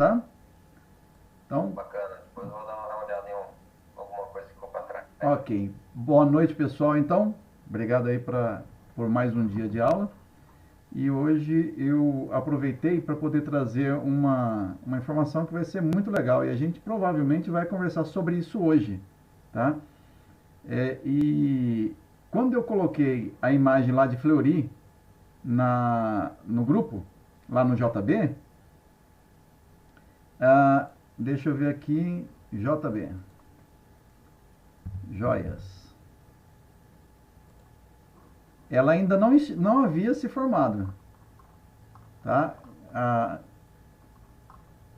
tá? Então, Bacana. Depois eu vou dar uma olhada em alguma coisa que ficou para trás. ok. Boa noite, pessoal, então. Obrigado aí por mais um dia de aula. E hoje eu aproveitei para poder trazer uma informação que vai ser muito legal. E a gente provavelmente vai conversar sobre isso hoje, tá? E quando eu coloquei a imagem lá de Fleury no grupo, lá no JB, deixa eu ver aqui, JB, joias. Ela ainda não havia se formado, tá?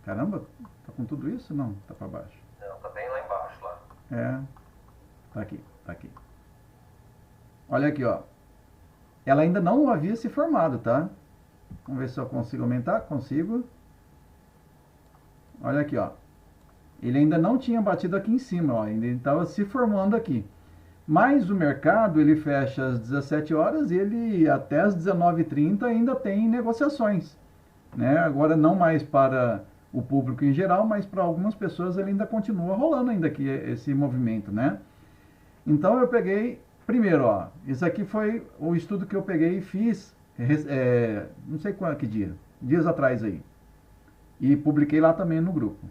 Caramba, tá com tudo isso? Não, tá para baixo. Não, tá bem lá embaixo lá. É, tá aqui, tá aqui. Olha aqui, ó. Ela ainda não havia se formado, tá? Vamos ver se eu consigo aumentar. Consigo. Olha aqui, ó. Ele ainda não tinha batido aqui em cima, ó. Ainda estava se formando aqui. Mas o mercado, ele fecha às 17 horas e ele até às 19h30 ainda tem negociações, né? Agora não mais para o público em geral, mas para algumas pessoas ele ainda continua rolando ainda aqui esse movimento, né? Então eu peguei, primeiro, ó, isso aqui foi o estudo que eu peguei e fiz, não sei qual que dia, dias atrás aí, e publiquei lá também no grupo.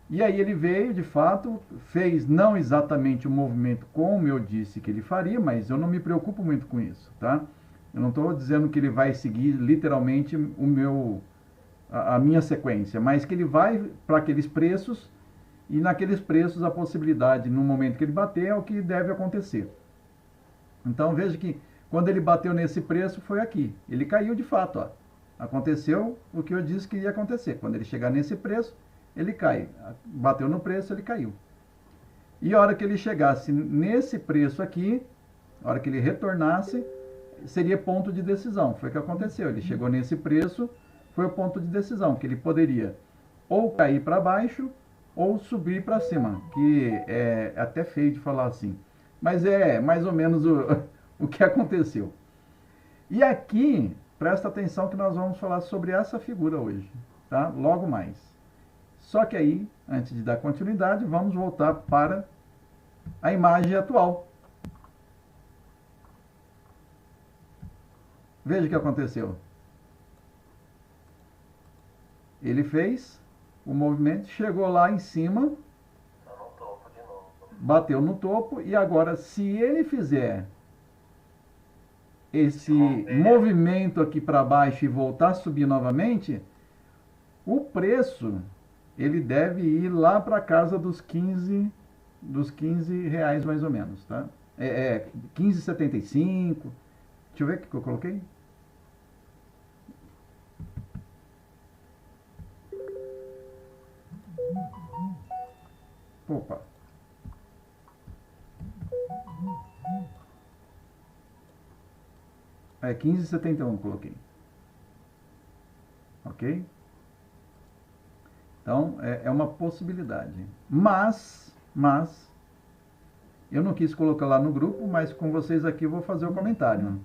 E aí ele veio, de fato, fez não exatamente o movimento como eu disse que ele faria, mas eu não me preocupo muito com isso, tá? Eu não estou dizendo que ele vai seguir literalmente a minha sequência, mas que ele vai para aqueles preços e naqueles preços a possibilidade, no momento que ele bater, é o que deve acontecer. Então veja que quando ele bateu nesse preço foi aqui. Ele caiu de fato, ó. Aconteceu o que eu disse que ia acontecer. Quando ele chegar nesse preço, ele cai. Bateu no preço, ele caiu. E a hora que ele chegasse nesse preço aqui, a hora que ele retornasse, seria ponto de decisão. Foi o que aconteceu. Ele chegou nesse preço, foi o ponto de decisão, que ele poderia ou cair para baixo ou subir para cima, que é até feio de falar assim. Mas é mais ou menos o que aconteceu. E aqui, presta atenção que nós vamos falar sobre essa figura hoje, tá? Logo mais. Só que aí, antes de dar continuidade, vamos voltar para a imagem atual. Veja o que aconteceu. Ele fez o movimento, chegou lá em cima, Tá no topo de novo. bateu no topo e agora, se ele fizer esse movimento aqui para baixo e voltar a subir novamente, o preço ele deve ir lá para casa dos 15 reais mais ou menos, tá? 15,75. Deixa eu ver o que eu coloquei. Opa. É 15,71 coloquei. Ok? Então, é uma possibilidade. Mas, eu não quis colocar lá no grupo, mas com vocês aqui eu vou fazer o comentário.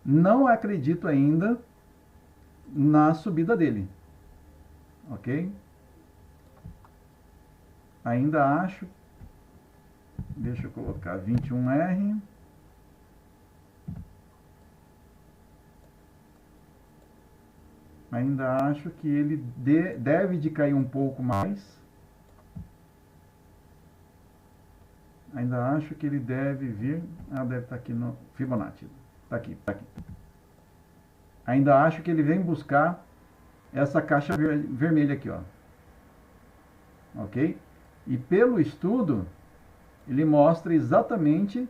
Não acredito ainda na subida dele. Ok? Ainda acho. Deixa eu colocar 21R. Ainda acho que ele deve de cair um pouco mais. Ainda acho que ele deve vir. Deve estar aqui no Fibonacci. Está aqui, está aqui. Ainda acho que ele vem buscar essa caixa vermelha aqui, ó. Ok? E pelo estudo, ele mostra exatamente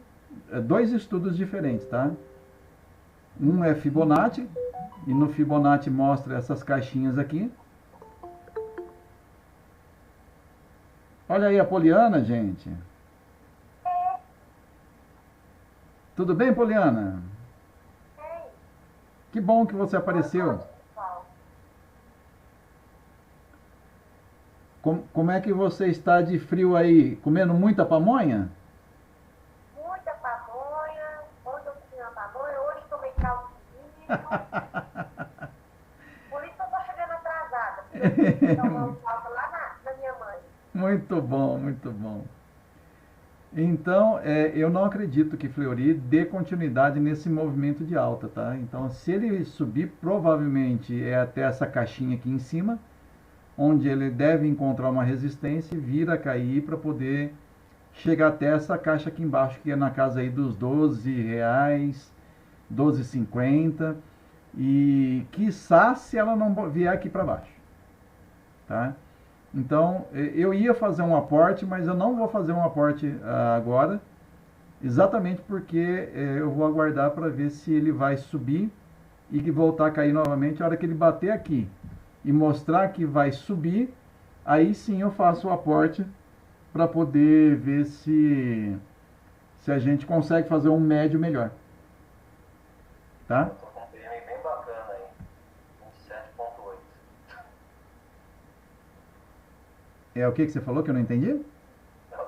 dois estudos diferentes, tá? Um é Fibonacci, e no Fibonacci mostra essas caixinhas aqui. Olha aí a Poliana, gente. Tudo bem, Poliana? Que bom que você apareceu. Como é que você está de frio aí? Comendo muita pamonha? Muita pamonha. Ontem eu comi uma pamonha, hoje tomei caldo de milho. Por isso eu tô chegando atrasada. Tomamos alta lá na minha mãe. Muito bom, muito bom. Então, eu não acredito que Fleury dê continuidade nesse movimento de alta, tá? Então, se ele subir, provavelmente é até essa caixinha aqui em cima, onde ele deve encontrar uma resistência e vir a cair para poder chegar até essa caixa aqui embaixo, que é na casa aí dos R$ 12, 12,50, e quiçá se ela não vier aqui para baixo, tá? Então, eu ia fazer um aporte, mas eu não vou fazer um aporte agora, exatamente porque eu vou aguardar para ver se ele vai subir e voltar a cair novamente. A hora que ele bater aqui e mostrar que vai subir, aí sim eu faço o aporte para poder ver se a gente consegue fazer um médio melhor. Tá? Eu tô com um PM bem bacana aí. 27,8. É o que você falou que eu não entendi? Eu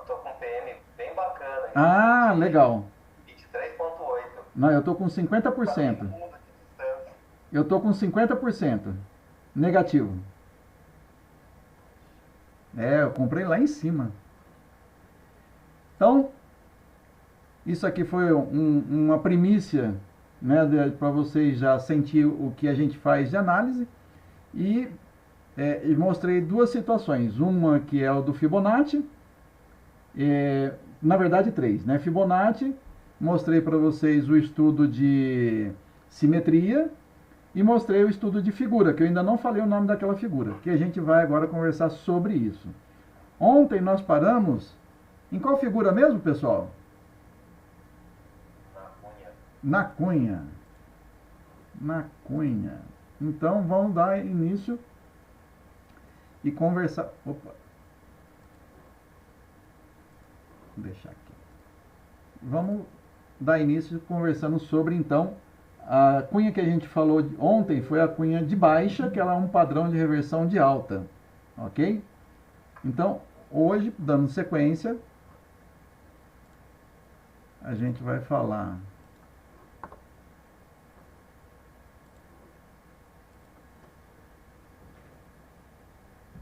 tô com um PM bem bacana aí. Ah, legal. 23,8. Não, eu tô com 50%. Mundo de distância. Eu tô com 50% negativo. Eu comprei lá em cima. Então, isso aqui foi uma primícia, né, para vocês já sentir o que a gente faz de análise. E mostrei duas situações. Uma que é o do Fibonacci, na verdade três, né? Fibonacci, mostrei para vocês o estudo de simetria e mostrei o estudo de figura, que eu ainda não falei o nome daquela figura, que a gente vai agora conversar sobre isso. Ontem nós paramos em qual figura mesmo, pessoal? Na cunha. Na cunha. Então vamos dar início e conversar. Opa. Vou deixar aqui. Vamos dar início conversando sobre, então, a cunha que a gente falou ontem foi a cunha de baixa, que ela é um padrão de reversão de alta. Ok? Então, hoje, dando sequência, a gente vai falar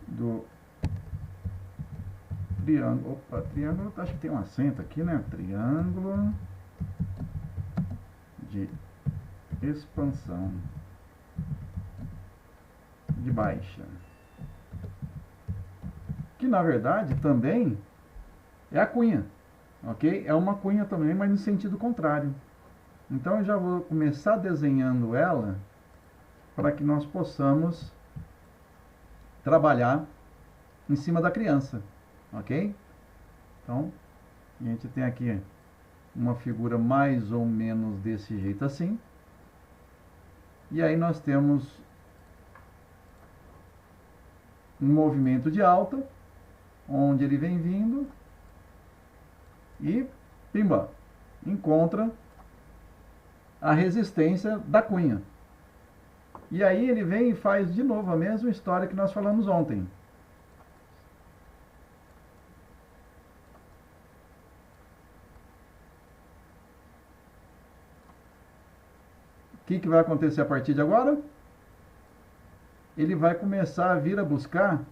do triângulo. Opa, triângulo, acho que tem um acento aqui, né? Triângulo de expansão de baixa. Que na verdade também é a cunha, ok? É uma cunha também, mas no sentido contrário. Então eu já vou começar desenhando ela para que nós possamos trabalhar em cima da criança, ok? Então, a gente tem aqui uma figura mais ou menos desse jeito assim. E aí nós temos um movimento de alta, onde ele vem vindo e, pimba, encontra a resistência da cunha. E aí ele vem e faz de novo a mesma história que nós falamos ontem. O que vai acontecer a partir de agora? Ele vai começar a vir a buscar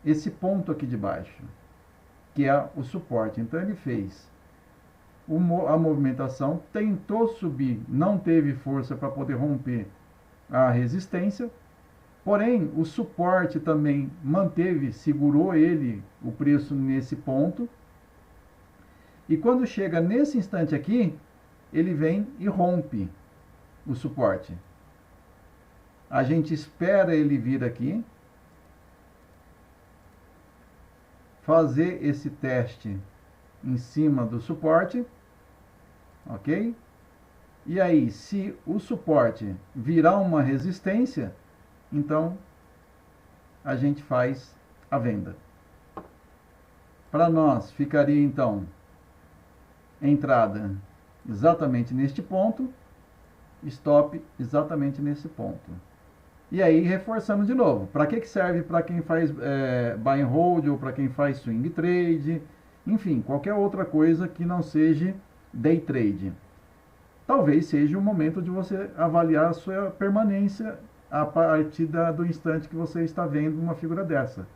esse ponto aqui de baixo, que é o suporte. Então ele fez a movimentação, tentou subir, não teve força para poder romper a resistência, porém o suporte também manteve, segurou ele, o preço nesse ponto, e quando chega nesse instante aqui, ele vem e rompe o suporte. A gente espera ele vir aqui, fazer esse teste em cima do suporte, ok? E aí, se o suporte virar uma resistência, então a gente faz a venda. Para nós, ficaria então entrada exatamente neste ponto, stop exatamente nesse ponto. E aí reforçando de novo. Para que serve para quem faz buy and hold ou para quem faz swing trade, enfim, qualquer outra coisa que não seja day trade. Talvez seja o momento de você avaliar a sua permanência a partir do instante que você está vendo uma figura dessa.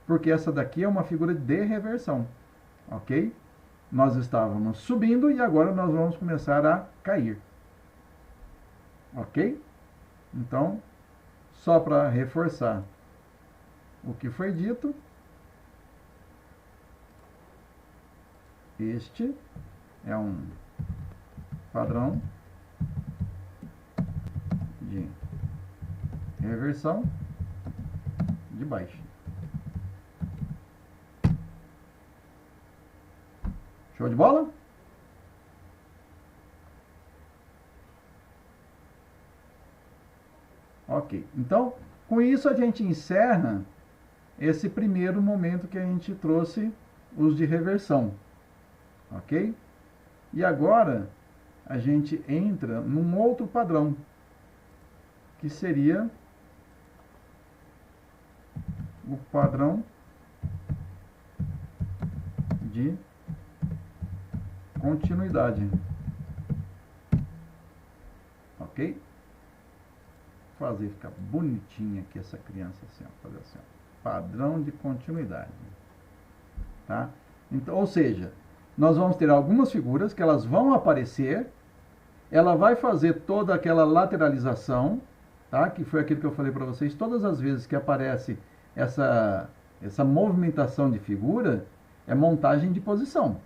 Porque essa daqui é uma figura de reversão, ok? Nós estávamos subindo e agora nós vamos começar a cair. Ok? Então, só para reforçar o que foi dito, este é um padrão de reversão de baixa. Show de bola? Ok. Então, com isso a gente encerra esse primeiro momento que a gente trouxe os de reversão. Ok? E agora a gente entra num outro padrão, que seria o padrão de continuidade. Ok? Vou fazer ficar bonitinha aqui essa criança assim, ó, fazer assim, ó, padrão de continuidade. Tá? Então, ou seja, nós vamos ter algumas figuras que elas vão aparecer, ela vai fazer toda aquela lateralização, tá? Que foi aquilo que eu falei para vocês, todas as vezes que aparece essa movimentação de figura, é montagem de posição,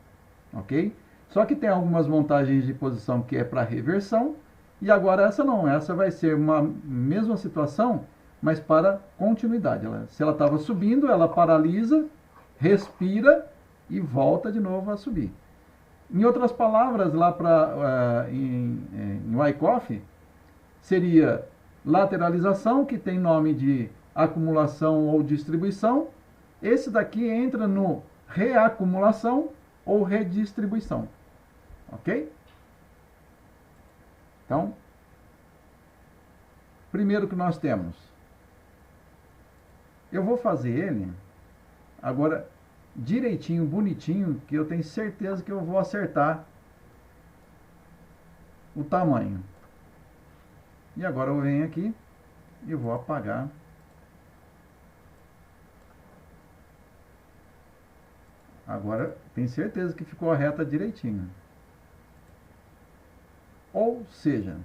ok? Só que tem algumas montagens de posição que é para reversão, e agora essa não, essa vai ser uma mesma situação, mas para continuidade. Se ela estava subindo, ela paralisa, respira e volta de novo a subir. Em outras palavras, lá em Wyckoff, seria lateralização, que tem nome de acumulação ou distribuição. Esse daqui entra no reacumulação ou redistribuição. Ok? Então, primeiro que nós temos, eu vou fazer ele agora direitinho, bonitinho, que eu tenho certeza que eu vou acertar o tamanho. E agora eu venho aqui e vou apagar agora. Tenho certeza que ficou a reta direitinho. Ou seja,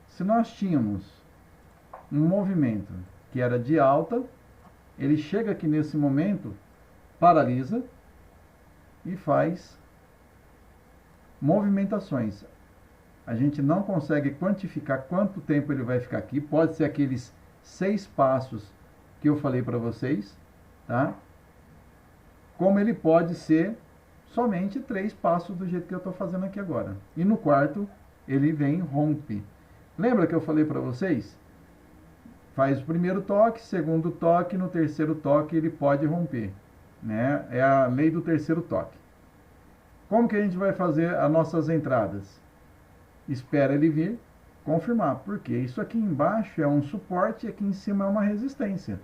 se nós tínhamos um movimento que era de alta, ele chega aqui nesse momento, paralisa e faz movimentações. A gente não consegue quantificar quanto tempo ele vai ficar aqui. Pode ser aqueles 6 passos que eu falei para vocês, tá? Como ele pode ser somente 3 passos do jeito que eu estou fazendo aqui agora. E no quarto, ele vem, rompe. Lembra que eu falei para vocês? Faz o primeiro toque, segundo toque, no terceiro toque ele pode romper. Né? É a lei do terceiro toque. Como que a gente vai fazer as nossas entradas? Espera ele vir, confirmar. Porque isso aqui embaixo é um suporte e aqui em cima é uma resistência.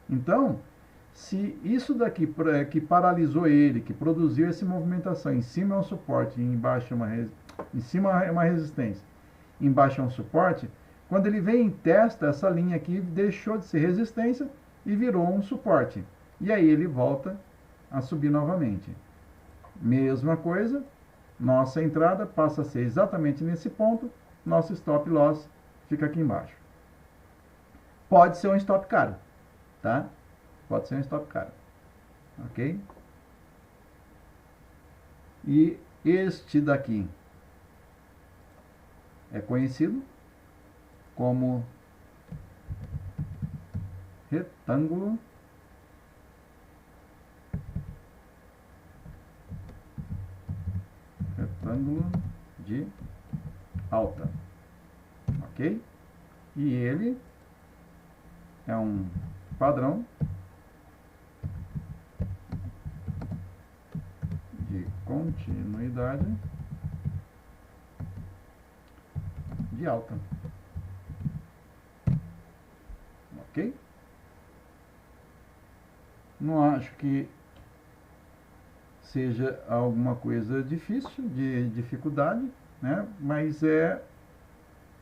Então, se isso daqui que paralisou ele, que produziu essa movimentação, em cima é um suporte e embaixo é em cima é uma resistência, embaixo é um suporte, quando ele vem em testa, essa linha aqui deixou de ser resistência e virou um suporte. E aí ele volta a subir novamente. Mesma coisa, nossa entrada passa a ser exatamente nesse ponto, nosso stop loss fica aqui embaixo. Pode ser um stop caro, tá? Pode ser um stop caro, ok? E este daqui é conhecido como retângulo de alta, ok? E ele é um padrão de continuidade de alta, ok? Não acho que seja alguma coisa difícil, de dificuldade, né? Mas é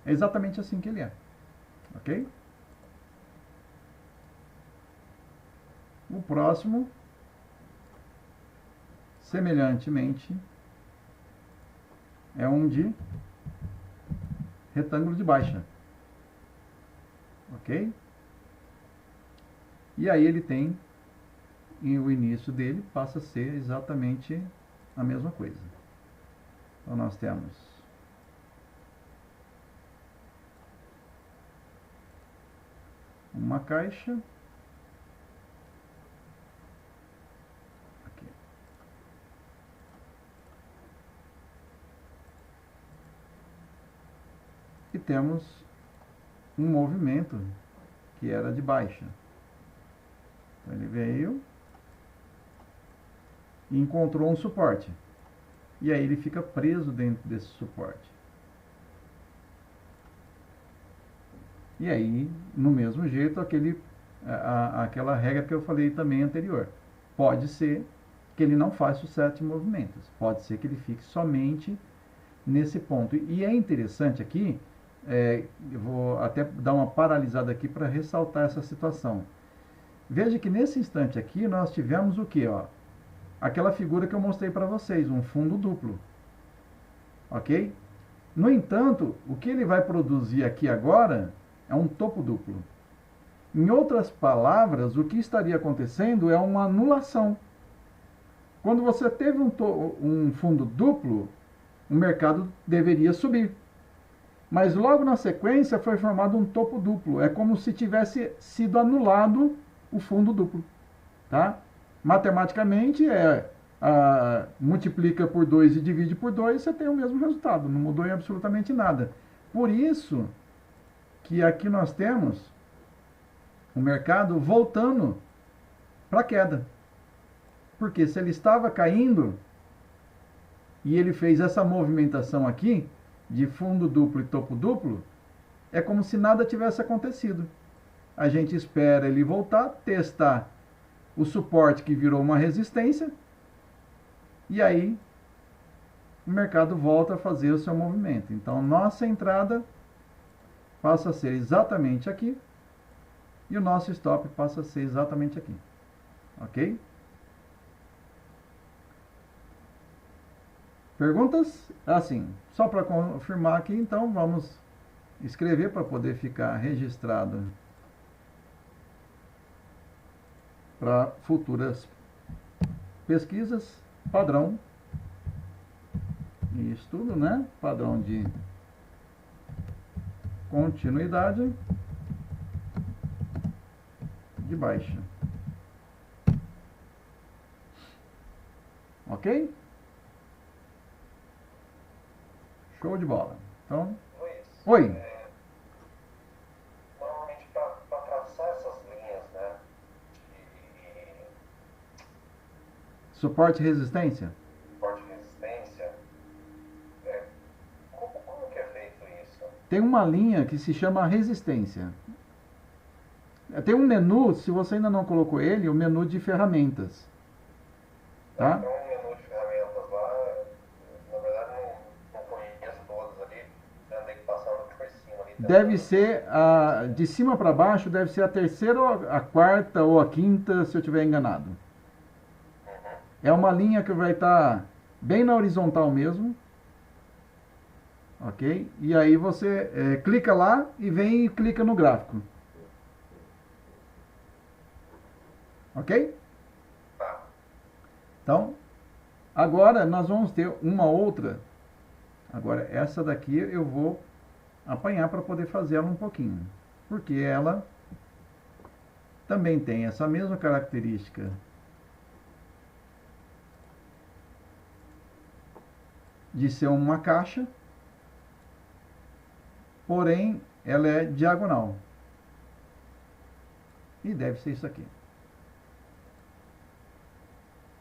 exatamente assim que ele é, ok? O próximo, semelhantemente, é um de retângulo de baixa. Ok? E aí ele tem, e o início dele passa a ser exatamente a mesma coisa. Então nós temos uma caixa. Aqui. E temos um movimento que era de baixa. Então ele veio e encontrou um suporte. E aí ele fica preso dentro desse suporte. E aí, no mesmo jeito, aquela regra que eu falei também anterior. Pode ser que ele não faça os 7 movimentos. Pode ser que ele fique somente nesse ponto. E é interessante aqui, eu vou até dar uma paralisada aqui para ressaltar essa situação. Veja que nesse instante aqui nós tivemos o que? Aquela figura que eu mostrei para vocês, um fundo duplo. Ok? No entanto, o que ele vai produzir aqui agora é um topo duplo. Em outras palavras, o que estaria acontecendo é uma anulação. Quando você teve um fundo duplo, o mercado deveria subir. Mas logo na sequência foi formado um topo duplo. É como se tivesse sido anulado o fundo duplo. Tá? Matematicamente multiplica por 2 e divide por 2, você tem o mesmo resultado. Não mudou em absolutamente nada. Por isso que aqui nós temos o mercado voltando para a queda. Porque se ele estava caindo e ele fez essa movimentação aqui de fundo duplo e topo duplo, é como se nada tivesse acontecido. A gente espera ele voltar, testar o suporte que virou uma resistência e aí o mercado volta a fazer o seu movimento. Então nossa entrada passa a ser exatamente aqui e o nosso stop passa a ser exatamente aqui. Ok? Perguntas? Assim, só para confirmar aqui, então vamos escrever para poder ficar registrado para futuras pesquisas. Padrão e estudo, né? Padrão de continuidade de baixa. Ok? Show de bola. Então, Luiz, oi. normalmente para traçar essas linhas, né, de Suporte e resistência? suporte e resistência, como que é feito isso? Tem uma linha que se chama resistência. Tem um menu, se você ainda não colocou ele, o menu de ferramentas. Tá? Então, um menu de ferramentas lá, na verdade não conheço todas ali, andei passando por cima ali. Deve ser, de cima para baixo, deve ser a terceira, ou a quarta ou a quinta, se eu estiver enganado. É uma linha que vai estar bem na horizontal mesmo. Ok? E aí você clica lá e vem e clica no gráfico. Ok? Tá. Então, agora nós vamos ter uma outra. Agora, essa daqui eu vou apanhar para poder fazer ela um pouquinho. Porque ela também tem essa mesma característica de ser uma caixa, porém ela é diagonal. E deve ser isso aqui.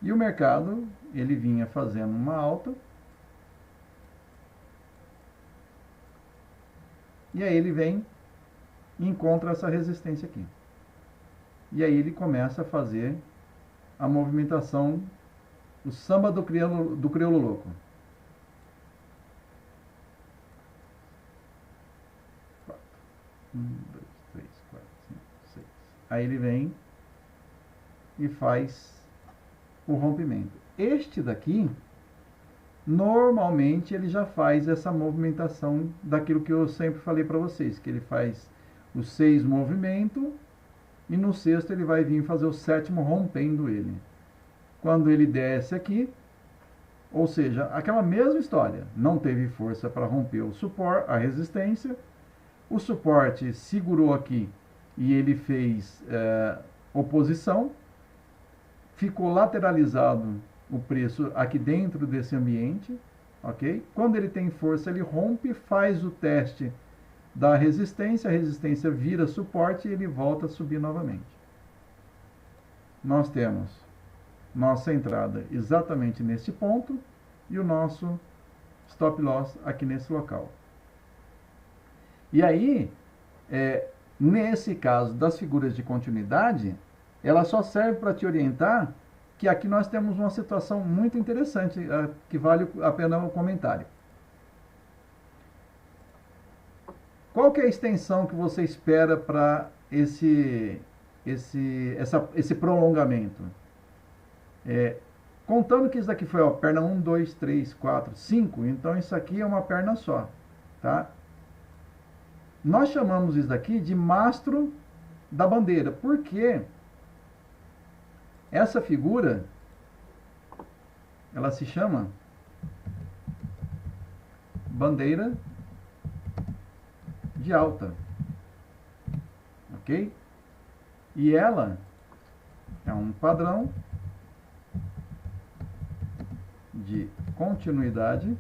E o mercado, ele vinha fazendo uma alta. E aí ele vem e encontra essa resistência aqui. E aí ele começa a fazer a movimentação, o samba do crioulo louco. 1, 2, 3, 4, 5, 6. Aí ele vem e faz o rompimento. Este daqui, normalmente ele já faz essa movimentação daquilo que eu sempre falei para vocês, que ele faz os 6 movimentos e no sexto ele vai vir fazer o 7º rompendo ele. Quando ele desce aqui, ou seja, aquela mesma história, não teve força para romper o suporte, a resistência, o suporte segurou aqui e ele fez oposição, ficou lateralizado o preço aqui dentro desse ambiente, ok? Quando ele tem força, ele rompe, faz o teste da resistência, a resistência vira suporte e ele volta a subir novamente. Nós temos nossa entrada exatamente nesse ponto e o nosso stop loss aqui nesse local. E aí, nesse caso das figuras de continuidade, ela só serve para te orientar que aqui nós temos uma situação muito interessante, que vale a pena o comentário. Qual que é a extensão que você espera para esse prolongamento? Contando que isso daqui foi perna 1, 2, 3, 4, 5, então isso aqui é uma perna só, tá? Nós chamamos isso daqui de mastro da bandeira, porque essa figura, ela se chama bandeira de alta, ok? E ela é um padrão de continuidade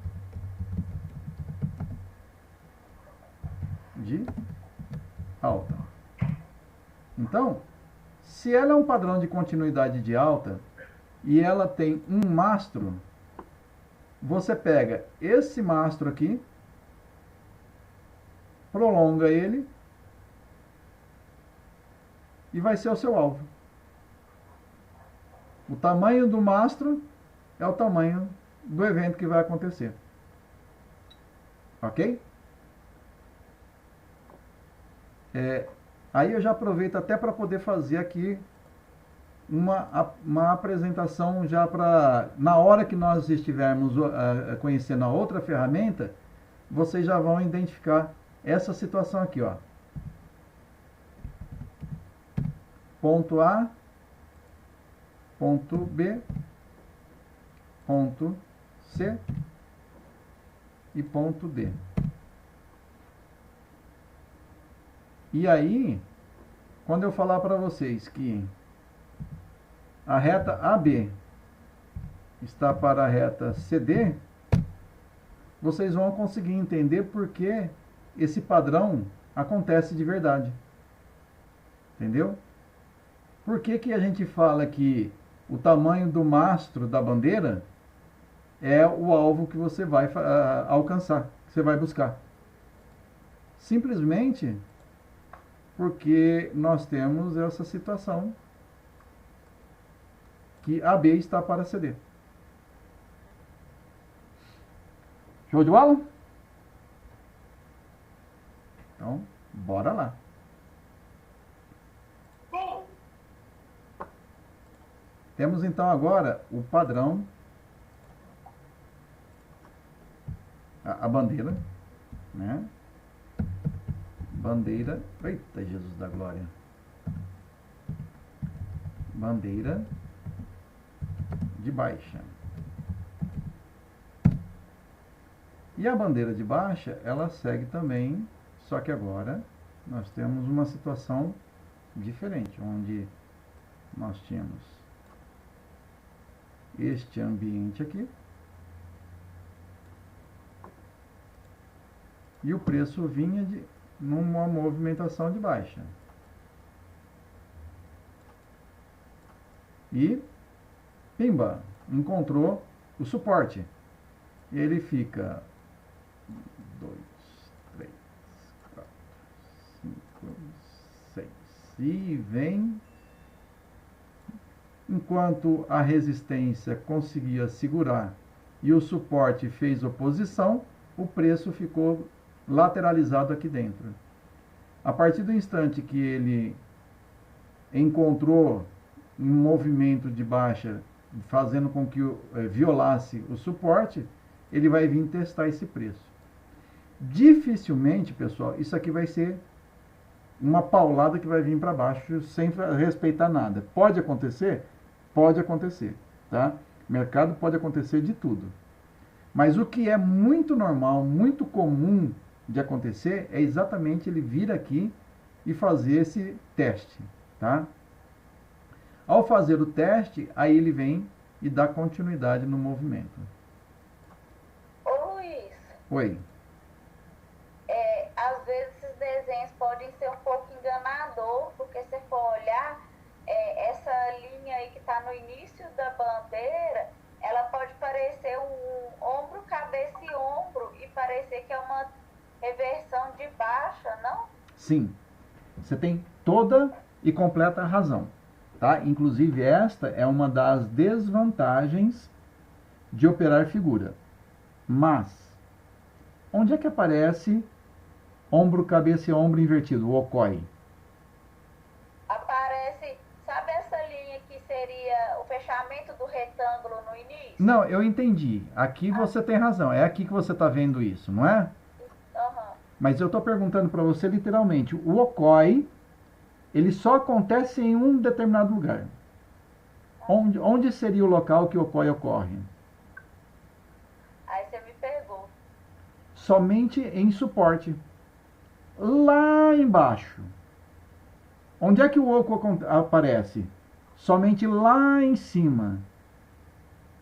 de alta. Então, se ela é um padrão de continuidade de alta e ela tem um mastro, você pega esse mastro aqui, prolonga ele e vai ser o seu alvo. O tamanho do mastro é o tamanho do evento que vai acontecer. Ok? Aí eu já aproveito até para poder fazer aqui uma apresentação já para, na hora que nós estivermos conhecendo a outra ferramenta, vocês já vão identificar essa situação aqui, ó. Ponto A, ponto B, ponto C e ponto D. E aí, quando eu falar para vocês que a reta AB está para a reta CD, vocês vão conseguir entender por que esse padrão acontece de verdade. Entendeu? Por que que a gente fala que o tamanho do mastro da bandeira é o alvo que você vai alcançar, que você vai buscar? Simplesmente porque nós temos essa situação que AB está para CD. Show de bola? Então, bora lá. Temos então agora o padrão, a bandeira, né? Bandeira, eita Jesus da glória, bandeira de baixa. E a bandeira de baixa, ela segue também, só que agora nós temos uma situação diferente, onde nós tínhamos este ambiente aqui e o preço vinha numa movimentação de baixa. E, pimba, encontrou o suporte. Ele fica 2, 3, 4, 5, 6 e vem. Enquanto a resistência conseguia segurar e o suporte fez oposição, o preço ficou lateralizado aqui dentro. A partir do instante que ele encontrou um movimento de baixa, fazendo com que violasse o suporte, ele vai vir testar esse preço. Dificilmente, pessoal, isso aqui vai ser uma paulada que vai vir para baixo sem respeitar nada. Pode acontecer? Pode acontecer, tá? Mercado pode acontecer de tudo. Mas o que é muito normal, muito comum de acontecer é exatamente ele vir aqui e fazer esse teste, tá? Ao fazer o teste, aí ele vem e dá continuidade no movimento. Ô Luiz, Oi. às vezes esses desenhos podem ser um pouco enganador, porque se for olhar, essa linha aí que está no início da bandeira, ela pode parecer um ombro, cabeça e ombro, e parecer que é uma reversão de baixa, não? Sim, você tem toda e completa razão, tá? Inclusive esta é uma das desvantagens de operar figura. Mas, onde é que aparece ombro, cabeça e ombro invertido, o okai? Aparece, sabe essa linha que seria o fechamento do retângulo no início? Não, eu entendi. Aqui você tem razão. É aqui que você está vendo isso, não é? Aham. Mas eu estou perguntando para você literalmente. O okai, ele só acontece em um determinado lugar. Onde seria o local que o okai ocorre? Aí você me pegou. Somente em suporte. Lá embaixo. Onde é que o oco aparece? Somente lá em cima.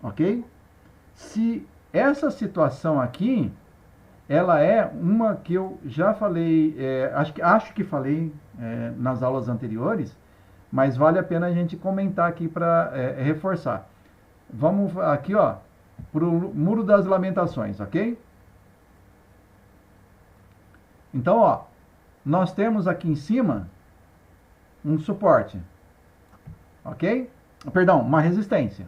Ok? Se essa situação aqui, ela é uma que eu já falei, acho que falei nas aulas anteriores, mas vale a pena a gente comentar aqui para reforçar. Vamos aqui, ó, para o Muro das Lamentações, ok? Então, ó, nós temos aqui em cima um suporte, ok? Perdão, uma resistência.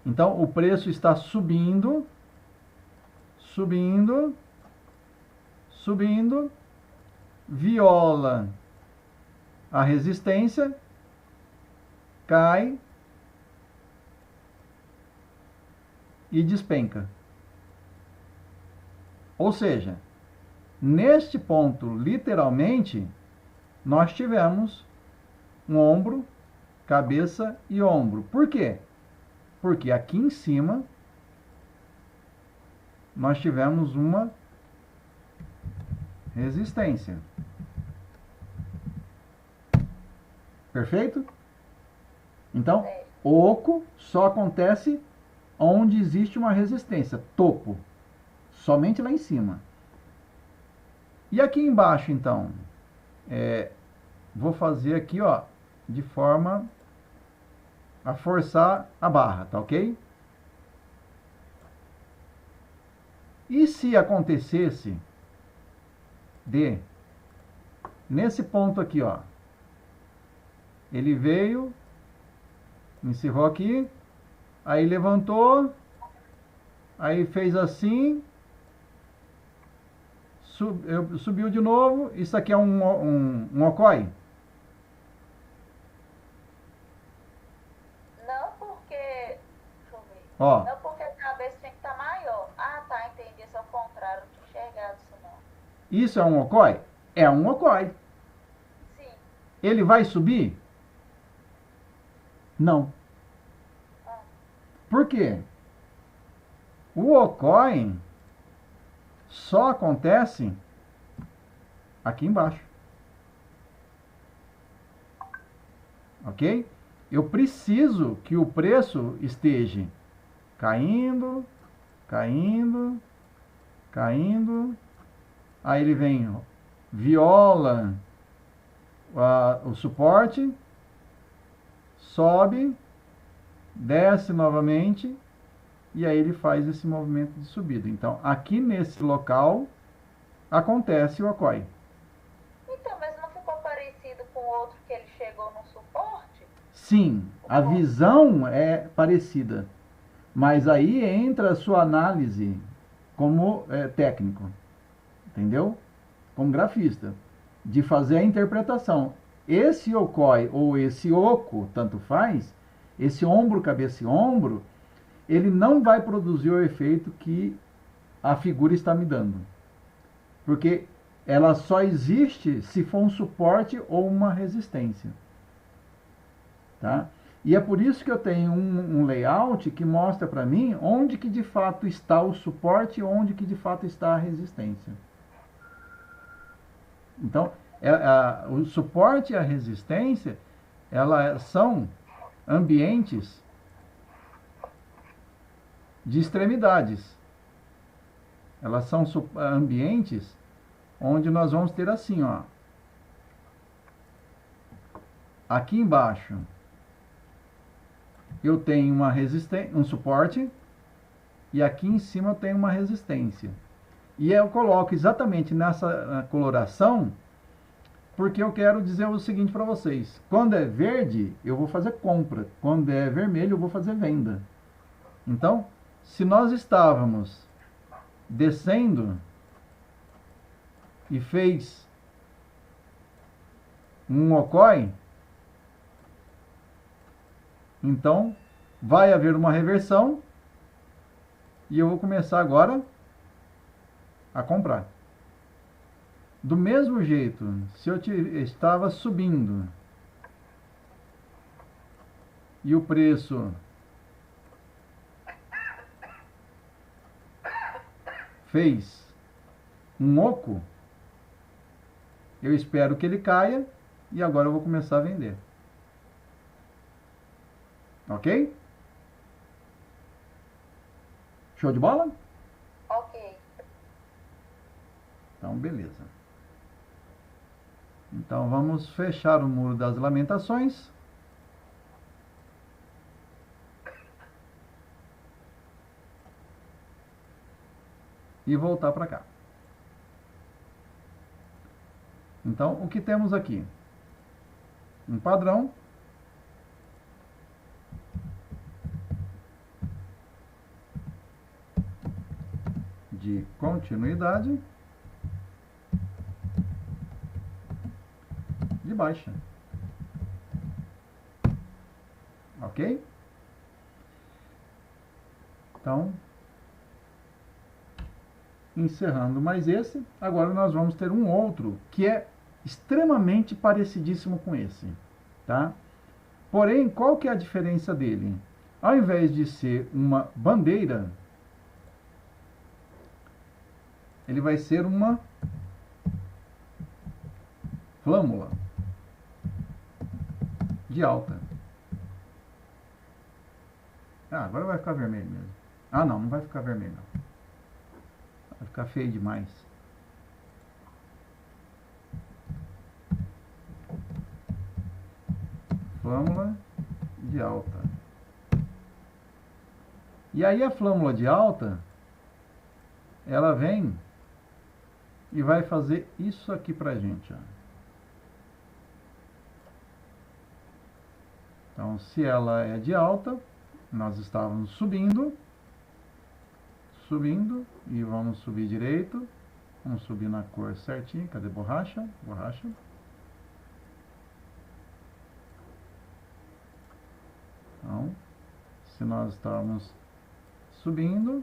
Então, o preço está subindo, subindo, subindo, viola a resistência, cai e despenca. Ou seja, neste ponto, literalmente, nós tivemos um ombro, cabeça e ombro. Por quê? Porque aqui em cima nós tivemos uma resistência. Perfeito? Então, oco só acontece onde existe uma resistência, topo. Somente lá em cima. E aqui embaixo, então, vou fazer aqui, ó, de forma a forçar a barra, tá ok? E se acontecesse nesse ponto aqui, ó, ele veio, encerrou aqui, aí levantou, aí fez assim, subiu de novo, isso aqui é um okai? Não porque, deixa eu ver, Ó, não porque a cabeça tem que estar maior. Ah, tá, entendi, isso é o contrário, não tinha enxergado isso não. isso é um okai? É um okai. Sim. Ele vai subir? Não. Por quê? O okai só acontece aqui embaixo. Ok? Eu preciso que o preço esteja caindo, caindo, caindo. Aí ele vem, viola o suporte, sobe, desce novamente, e aí ele faz esse movimento de subida. Então, aqui nesse local, acontece o okai. Então, mas não ficou parecido com o outro que ele chegou no suporte? Sim, a visão é parecida, mas aí entra a sua análise como técnico, entendeu? Como grafista, de fazer a interpretação. esse yokoi ou esse oco, tanto faz, esse ombro, cabeça e ombro, ele não vai produzir o efeito que a figura está me dando. Porque ela só existe se for um suporte ou uma resistência. Tá? E é por isso que eu tenho um layout que mostra para mim onde que de fato está o suporte e onde que de fato está a resistência. Então, o suporte e a resistência, elas são ambientes de extremidades. Elas são ambientes onde nós vamos ter assim, ó. Aqui embaixo eu tenho uma resistência, um suporte, e aqui em cima eu tenho uma resistência. E eu coloco exatamente nessa coloração, porque eu quero dizer o seguinte para vocês. Quando é verde, eu vou fazer compra. Quando é vermelho, eu vou fazer venda. Então, se nós estávamos descendo e fez um okoi, então vai haver uma reversão e eu vou começar agora a comprar. Do mesmo jeito, se eu estava subindo e o preço fez um oco, eu espero que ele caia e agora eu vou começar a vender. Ok? Show de bola? Ok. Então, beleza. Então, vamos fechar o Muro das Lamentações. E voltar para cá. Então, o que temos aqui? Um padrão. De continuidade de baixa. Ok? Então, encerrando mais esse, agora nós vamos ter um outro que é extremamente parecidíssimo com esse, tá? Porém, qual que é a diferença dele? Ao invés de ser uma bandeira, ele vai ser uma flâmula de alta. Ah, agora vai ficar vermelho mesmo. Ah, não, não vai ficar vermelho não. Vai ficar feio demais. Flâmula de alta. E aí a flâmula de alta, ela vem e vai fazer isso aqui pra gente, ó. Então, se ela é de alta, nós estávamos subindo, e vamos subir direito, vamos subir na cor certinho, cadê borracha? Borracha. Então, se nós estávamos subindo,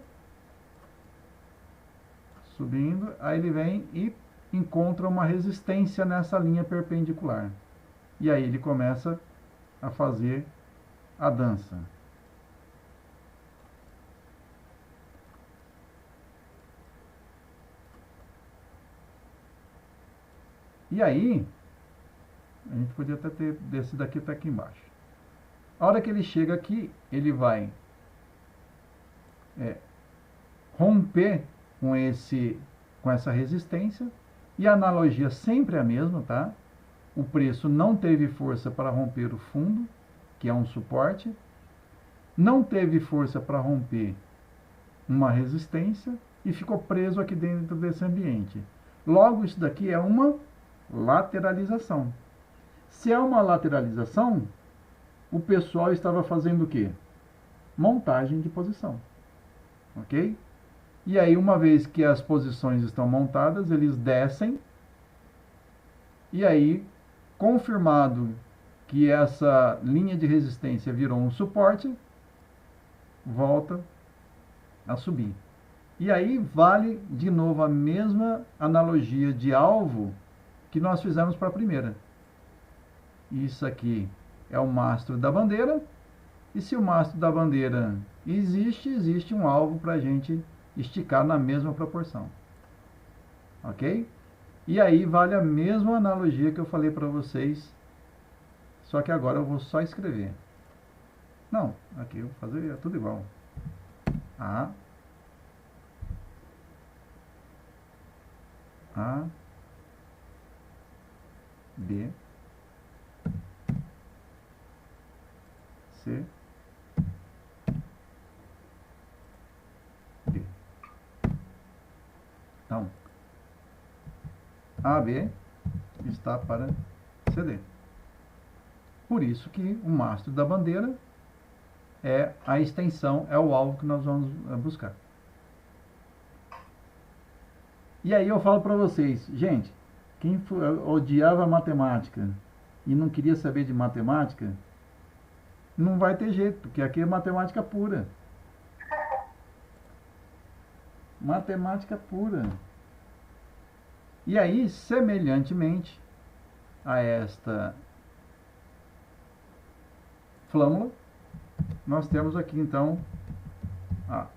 aí ele vem e encontra uma resistência nessa linha perpendicular. E aí ele começa a fazer a dança. E aí, a gente podia até ter descido daqui até aqui embaixo. A hora que ele chega aqui, ele vai romper com essa resistência, e a analogia sempre é a mesma, tá? O preço não teve força para romper o fundo, que é um suporte, não teve força para romper uma resistência e ficou preso aqui dentro desse ambiente. Logo, isso daqui é uma lateralização. Se é uma lateralização, o pessoal estava fazendo o quê? Montagem de posição. Ok? E aí, uma vez que as posições estão montadas, eles descem. E aí, Confirmado que essa linha de resistência virou um suporte, volta a subir. E aí vale de novo a mesma analogia de alvo que nós fizemos para a primeira. Isso aqui é o mastro da bandeira, e se o mastro da bandeira existe um alvo para a gente esticar na mesma proporção. Ok? E aí vale a mesma analogia que eu falei para vocês, só que agora eu vou só escrever. Não, aqui eu vou fazer tudo igual. A, B, C, D. Então, AB está para CD. Por isso que o mastro da bandeira é a extensão, é o alvo que nós vamos buscar. E aí eu falo para vocês, gente, quem odiava matemática e não queria saber de matemática, não vai ter jeito, porque aqui é matemática pura. Matemática pura. E aí, semelhantemente a esta flâmula, nós temos aqui então a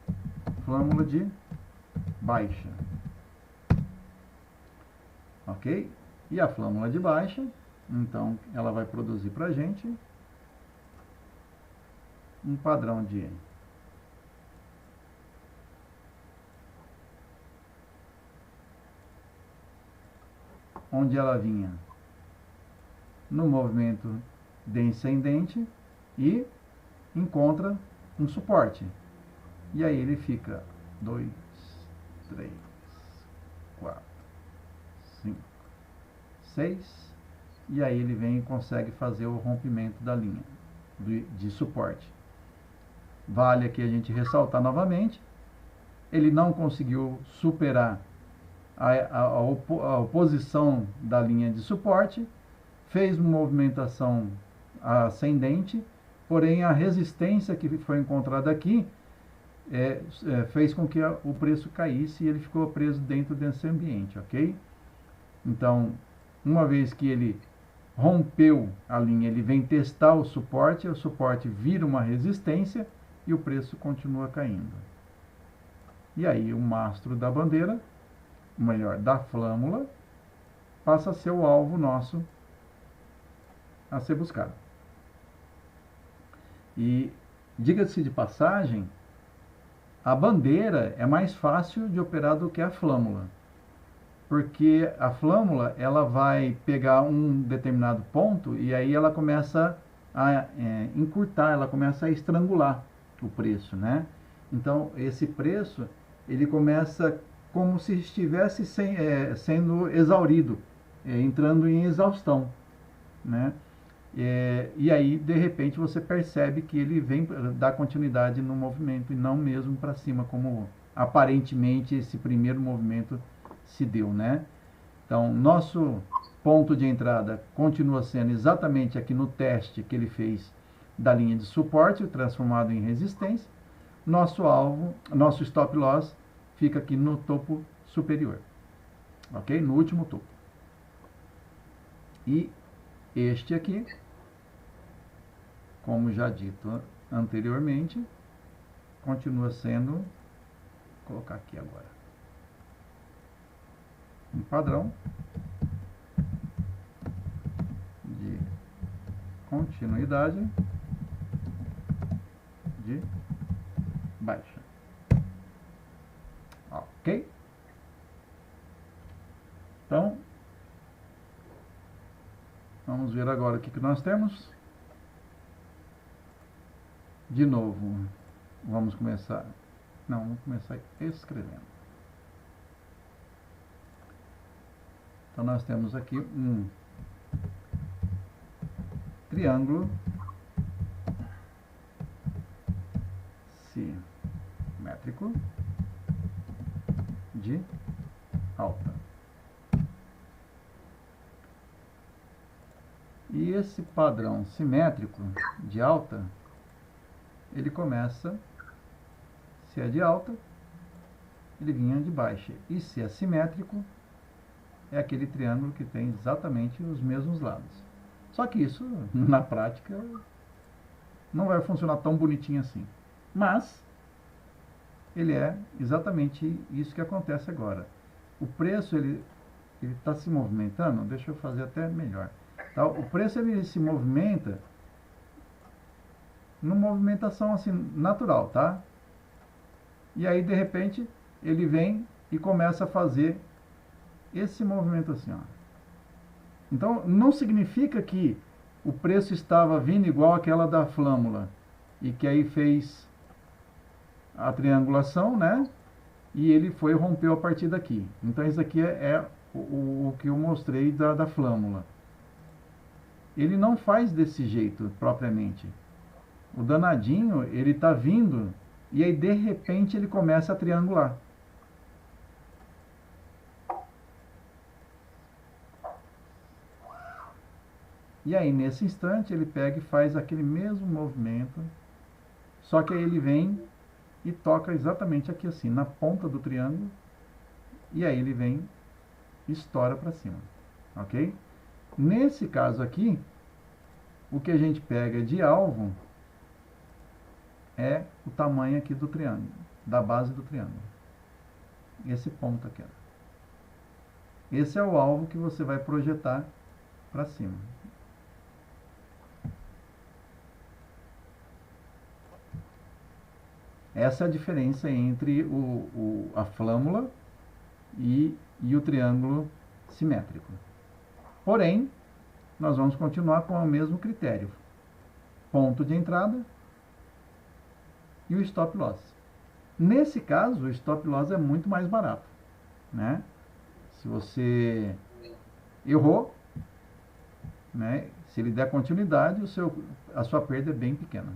flâmula de baixa. Ok? E a flâmula de baixa, então ela vai produzir para a gente um padrão de onde ela vinha no movimento descendente e encontra um suporte. E aí ele fica 2, 3, 4, 5, 6. E aí ele vem e consegue fazer o rompimento da linha de suporte. Vale aqui a gente ressaltar novamente, ele não conseguiu superar a oposição da linha de suporte, fez uma movimentação ascendente, porém a resistência que foi encontrada aqui fez com que o preço caísse e ele ficou preso dentro desse ambiente, ok? Então, uma vez que ele rompeu a linha, ele vem testar o suporte vira uma resistência e o preço continua caindo. E aí o mastro da bandeira, melhor, da flâmula, passa a ser o alvo nosso a ser buscado. E, diga-se de passagem, a bandeira é mais fácil de operar do que a flâmula, porque a flâmula ela vai pegar um determinado ponto e aí ela começa a encurtar, ela começa a estrangular o preço, né? Então, esse preço, ele começa como se estivesse sendo exaurido, entrando em exaustão, né? E aí, de repente, você percebe que ele vem dar continuidade no movimento e não mesmo para cima, como aparentemente esse primeiro movimento se deu, né? Então, nosso ponto de entrada continua sendo exatamente aqui no teste que ele fez da linha de suporte, transformado em resistência. Nosso alvo, nosso stop loss, fica aqui no topo superior, ok? No último topo. E este aqui, como já dito anteriormente, continua sendo, vou colocar aqui agora, um padrão de continuidade de baixa. Ok? Então, vamos ver agora o que nós temos. De novo, vamos começar. Não, vamos começar escrevendo. Então, nós temos aqui um triângulo simétrico de alta. que esse padrão simétrico de alta, ele começa, se é de alta, ele vinha de baixa. E se é simétrico, é aquele triângulo que tem exatamente os mesmos lados. Só que isso, na prática, não vai funcionar tão bonitinho assim. Mas, ele é exatamente isso que acontece agora. O preço, ele está se movimentando, deixa eu fazer até melhor. Tá? O preço, ele se movimenta numa movimentação assim, natural, tá? E aí, de repente, ele vem e começa a fazer esse movimento assim, ó. Então, não significa que o preço estava vindo igual aquela da flâmula e que aí fez a triangulação, né? E ele foi rompeu a partir daqui. Então, isso aqui é o que eu mostrei da flâmula. Ele não faz desse jeito, propriamente. O danadinho, ele tá vindo e aí, de repente, ele começa a triangular. E aí, nesse instante, ele pega e faz aquele mesmo movimento, só que aí ele vem e toca exatamente aqui assim, na ponta do triângulo, e aí ele vem e estoura para cima, ok? Nesse caso aqui, o que a gente pega de alvo é o tamanho aqui do triângulo, da base do triângulo. Esse ponto aqui, ó. Esse é o alvo que você vai projetar para cima. Essa é a diferença entre a flâmula e o triângulo simétrico. Porém, nós vamos continuar com o mesmo critério. Ponto de entrada e o stop loss. Nesse caso, o stop loss é muito mais barato, né? Se você errou, né? Se ele der continuidade, a sua perda é bem pequena.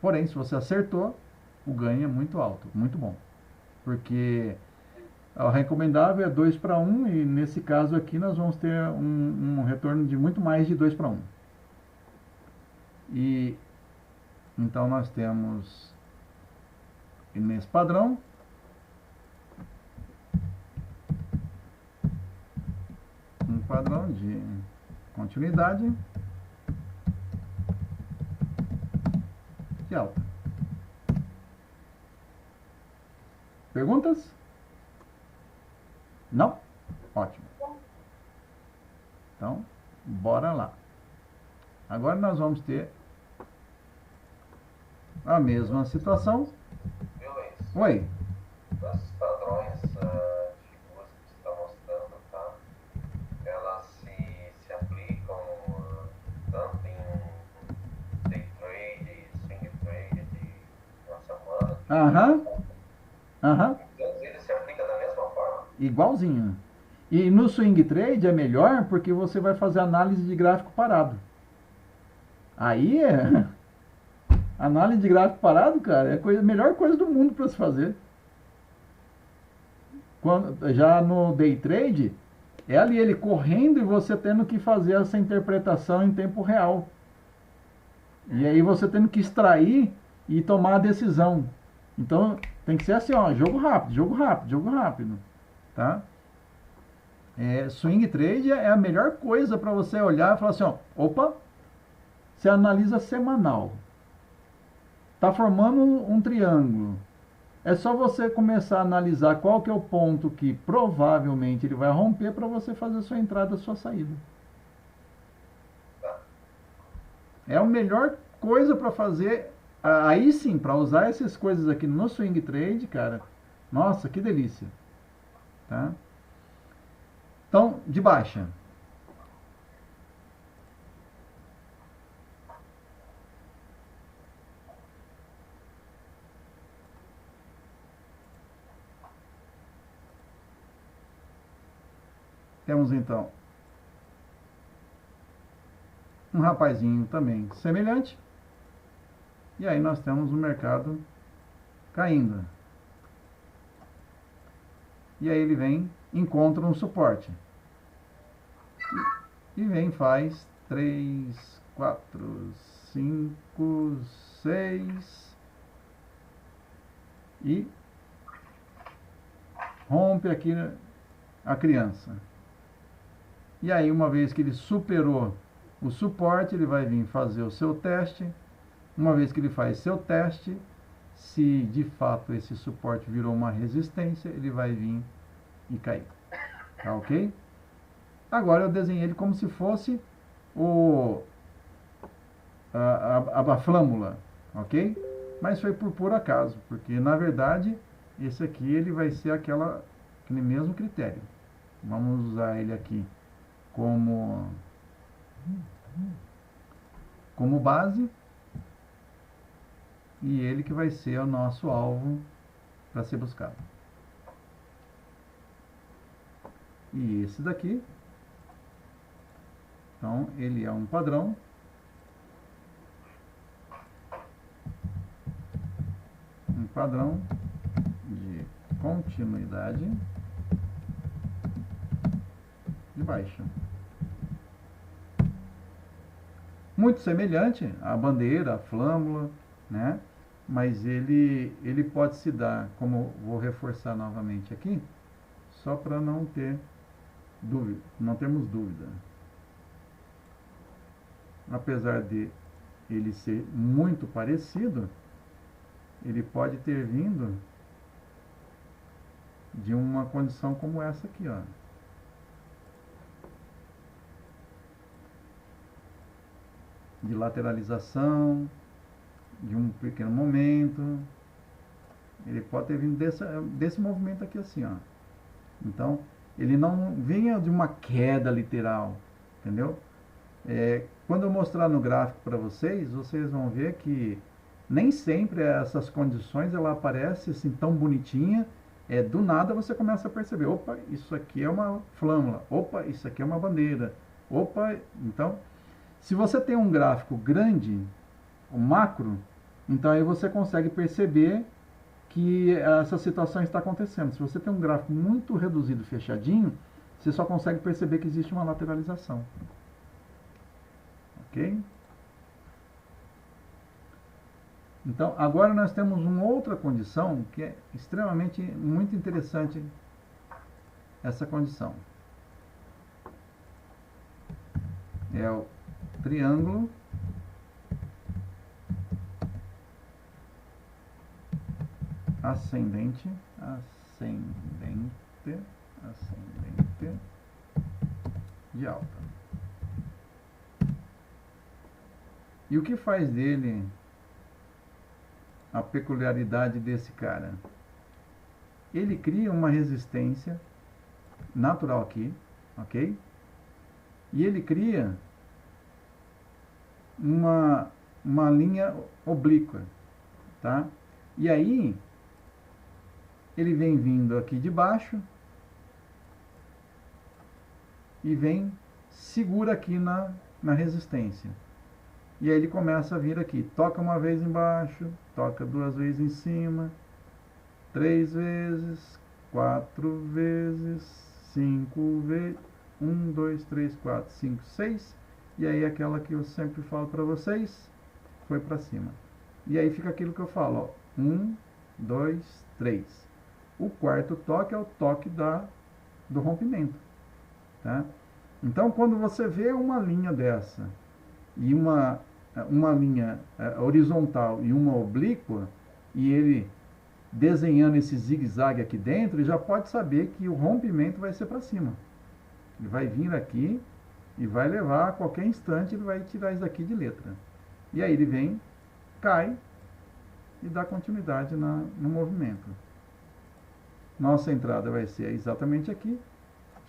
Porém, se você acertou, o ganho é muito alto, muito bom. Porque o recomendável é 2 para 1 e nesse caso aqui nós vamos ter um retorno de muito mais de 2 para 1. E então nós temos nesse padrão um padrão de continuidade de alta. Perguntas? Não? Ótimo. Então, bora lá. Agora nós vamos ter a mesma situação. Viu, Luiz? Oi. Esses padrões de figuras que você está mostrando, tá? Elas se aplicam tanto em day trade, swing trade de uma semana. Aham. Todos eles se aplicam da mesma forma. Igualzinho. E no swing trade é melhor porque você vai fazer análise de gráfico parado. Aí é análise de gráfico parado, cara, é a melhor coisa do mundo para se fazer. Já no day trade, é ali ele correndo e você tendo que fazer essa interpretação em tempo real. E aí você tendo que extrair e tomar a decisão. Então tem que ser assim, ó, jogo rápido, jogo rápido, jogo rápido, tá? Swing trade é a melhor coisa para você olhar e falar assim, ó, opa, você analisa semanal. Tá formando um triângulo. É só você começar a analisar qual que é o ponto que provavelmente ele vai romper para você fazer a sua entrada, a sua saída. É a melhor coisa para fazer. Aí sim, para usar essas coisas aqui no swing trade, cara. Nossa, que delícia. Tá? Então, de baixa. Temos então um rapazinho também semelhante. E aí nós temos o mercado caindo. E aí ele vem, encontra um suporte. E vem, faz 3, 4, 5, 6 e rompe aqui a criança. E aí, uma vez que ele superou o suporte, ele vai vir fazer o seu teste. Uma vez que ele faz seu teste, se de fato esse suporte virou uma resistência, ele vai vir e cair. Tá ok? Agora eu desenhei ele como se fosse a flâmula, ok? Mas foi por puro acaso, porque na verdade esse aqui ele vai ser aquele mesmo critério. Vamos usar ele aqui como base, e ele que vai ser o nosso alvo para ser buscado. E esse daqui, então ele é um padrão de continuidade de baixa. Muito semelhante à bandeira, à flâmula, né? Mas ele pode se dar, como vou reforçar novamente aqui, só para não termos dúvida. Apesar de ele ser muito parecido, ele pode ter vindo de uma condição como essa aqui, ó. De lateralização, de um pequeno momento. Ele pode ter vindo desse movimento aqui assim, ó. Então, ele não vinha de uma queda literal, entendeu? Quando eu mostrar no gráfico para vocês vão ver que nem sempre essas condições ela aparece assim tão bonitinha. Do nada você começa a perceber, opa, isso aqui é uma flâmula, opa, isso aqui é uma bandeira, opa. Então, se você tem um gráfico grande, o macro, então aí você consegue perceber que essa situação está acontecendo. Se você tem um gráfico muito reduzido, fechadinho, você só consegue perceber que existe uma lateralização. Ok? Então, agora nós temos uma outra condição que é extremamente muito interessante, essa condição. É o triângulo ascendente de alta. E o que faz dele a peculiaridade desse cara? Ele cria uma resistência natural aqui, ok? E ele cria uma linha oblíqua, tá? E aí ele vem vindo aqui de baixo e vem segura aqui na resistência. E aí ele começa a vir aqui, toca uma vez embaixo, toca duas vezes em cima, 3 vezes, 4 vezes, 5 vezes, 1, 2, 3, 4, 5, 6, e aí aquela que eu sempre falo para vocês, foi para cima. E aí fica aquilo que eu falo, ó, 1, 2, 3. O quarto toque é o toque do rompimento, tá? Então, quando você vê uma linha dessa, e uma linha horizontal e uma oblíqua, e ele desenhando esse zigue-zague aqui dentro, ele já pode saber que o rompimento vai ser para cima. Ele vai vir aqui e vai levar, a qualquer instante, ele vai tirar isso daqui de letra. E aí ele vem, cai e dá continuidade no movimento. Nossa entrada vai ser exatamente aqui,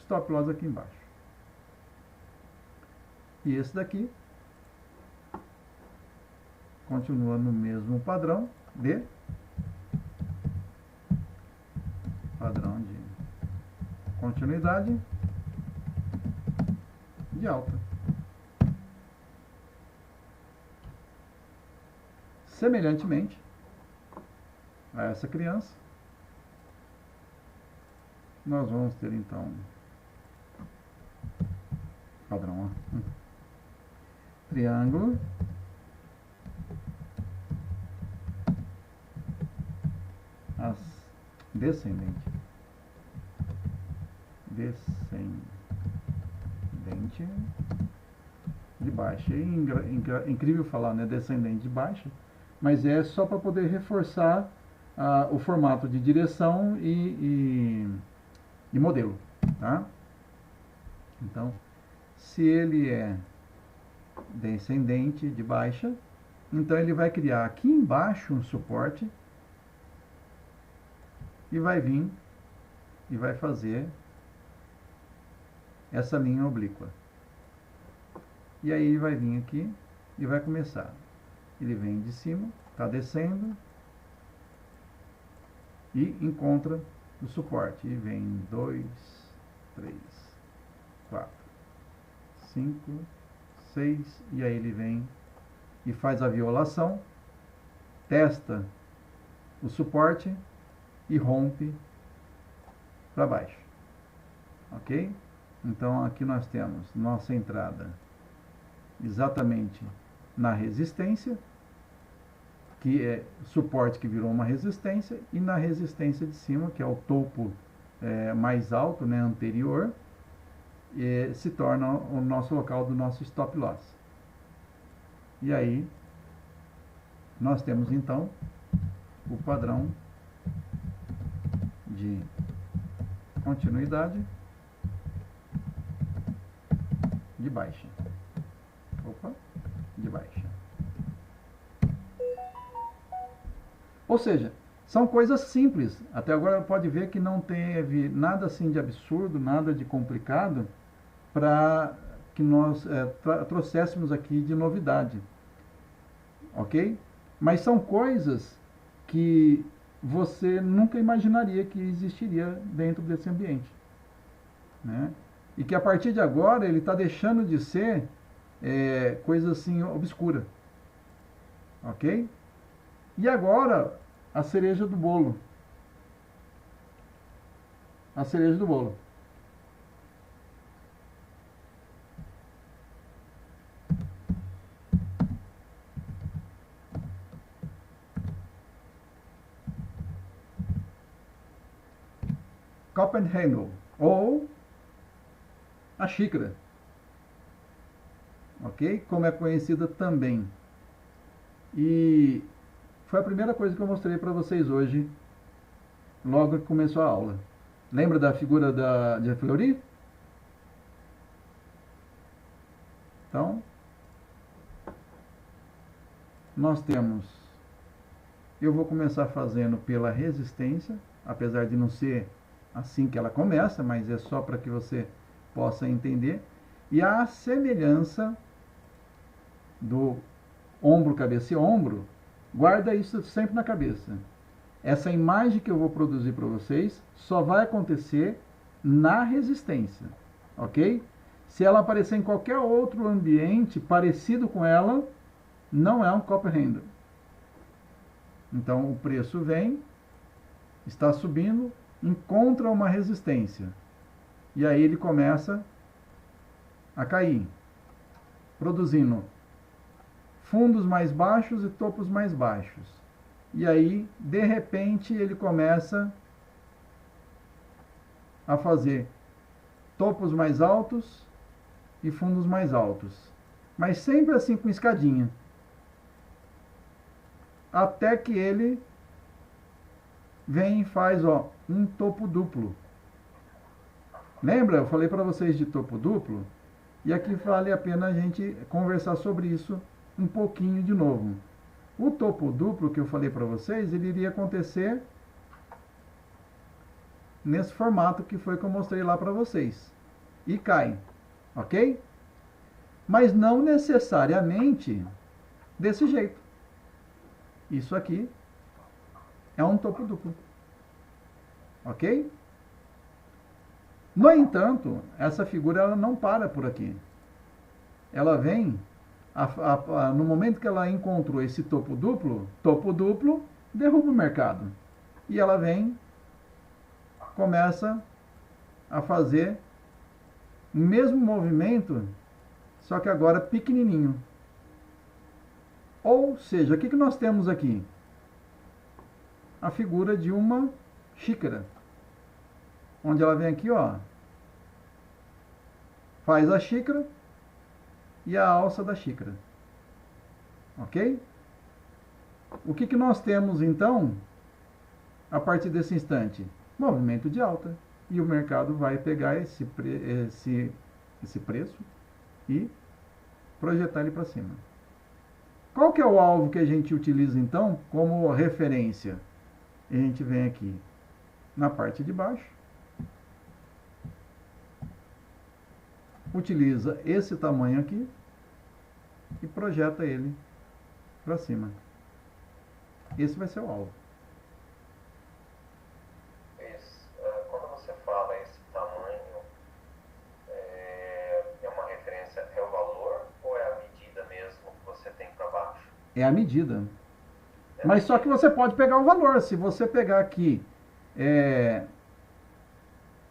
stop loss aqui embaixo. E esse daqui continua no mesmo padrão de continuidade de alta. Semelhantemente a essa criança, nós vamos ter então padrão, ó. triângulo, descendente, de baixa. É incrível falar, né, descendente de baixa, mas é só para poder reforçar o formato de direção e modelo, tá? Então, se ele é descendente de baixa, então ele vai criar aqui embaixo um suporte e vai vir e vai fazer essa linha oblíqua. E aí ele vai vir aqui e vai começar. Ele vem de cima, está descendo e encontra o suporte. E vem 2, 3, 4, 5, 6, e aí ele vem e faz a violação, testa o suporte e rompe para baixo. Ok? Então aqui nós temos nossa entrada exatamente na resistência, que é suporte que virou uma resistência, e na resistência de cima, que é o topo mais alto, né, anterior, se torna o nosso local do nosso stop loss. E aí nós temos então o padrão de continuidade de baixa. De baixa. Ou seja, são coisas simples. Até agora pode ver que não teve nada assim de absurdo, nada de complicado para que nós trouxéssemos aqui de novidade. Ok? Mas são coisas que você nunca imaginaria que existiria dentro desse ambiente, né? E que a partir de agora ele está deixando de ser coisa assim obscura. Ok? E agora a cereja do bolo. A cereja do bolo. Cup and handle, ou a xícara, ok? Como é conhecida também. E foi a primeira coisa que eu mostrei para vocês hoje, logo que começou a aula. Lembra da figura de Fleury? Então, nós temos, eu vou começar fazendo pela resistência, apesar de não ser assim que ela começa, mas é só para que você possa entender. E a semelhança do ombro, cabeça e ombro, guarda isso sempre na cabeça. Essa imagem que eu vou produzir para vocês só vai acontecer na resistência, ok? Se ela aparecer em qualquer outro ambiente parecido com ela, não é um cup handle. Então o preço vem, está subindo, encontra uma resistência e aí ele começa a cair, produzindo fundos mais baixos e topos mais baixos. E aí, de repente, ele começa a fazer topos mais altos e fundos mais altos, mas sempre assim com escadinha, até que ele vem e faz um topo duplo. Lembra? Eu falei para vocês de topo duplo, e aqui vale a pena a gente conversar sobre isso um pouquinho de novo. O topo duplo que eu falei para vocês, ele iria acontecer nesse formato que foi que eu mostrei lá para vocês. E cai, ok? Mas não necessariamente desse jeito. Isso aqui é um topo duplo, ok? No entanto, essa figura ela não para por aqui. Ela vem, no momento que ela encontrou esse topo duplo derruba o mercado. E ela vem, começa a fazer o mesmo movimento, só que agora pequenininho. Ou seja, o que nós temos aqui? A figura de uma xícara. Onde ela vem aqui, ó, faz a xícara e a alça da xícara. Ok? O que nós temos, então, a partir desse instante? Movimento de alta. E o mercado vai pegar esse preço e projetar ele para cima. Qual que é o alvo que a gente utiliza, então, como referência? A gente vem aqui na parte de baixo, utiliza esse tamanho aqui e projeta ele para cima. Esse vai ser o alvo. Quando você fala esse tamanho, é uma referência, é o valor ou é a medida mesmo que você tem para baixo? É a medida. Mas só que você pode pegar o valor. Se você pegar aqui,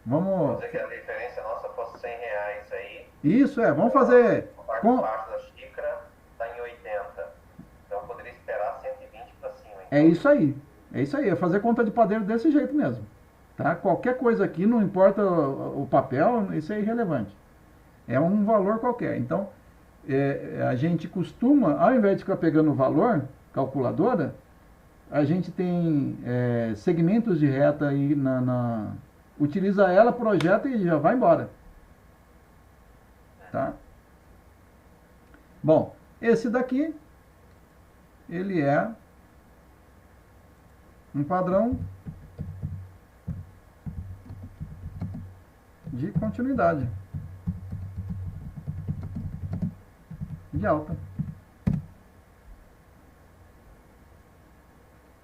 Vamos dizer que a referência nossa fosse R$100 aí. Isso, vamos fazer... A parte de baixo da xícara está em 80. Então eu poderia esperar 120 para cima. Então. É isso aí. É isso aí. É fazer conta de padeiro desse jeito mesmo. Tá? Qualquer coisa aqui, não importa o papel, isso é irrelevante. É um valor qualquer. Então, a gente costuma, ao invés de ficar pegando o valor, calculadora, a gente tem segmentos de reta aí utiliza ela, projeta e já vai embora. Tá? Bom, esse daqui, ele é um padrão de continuidade de alta.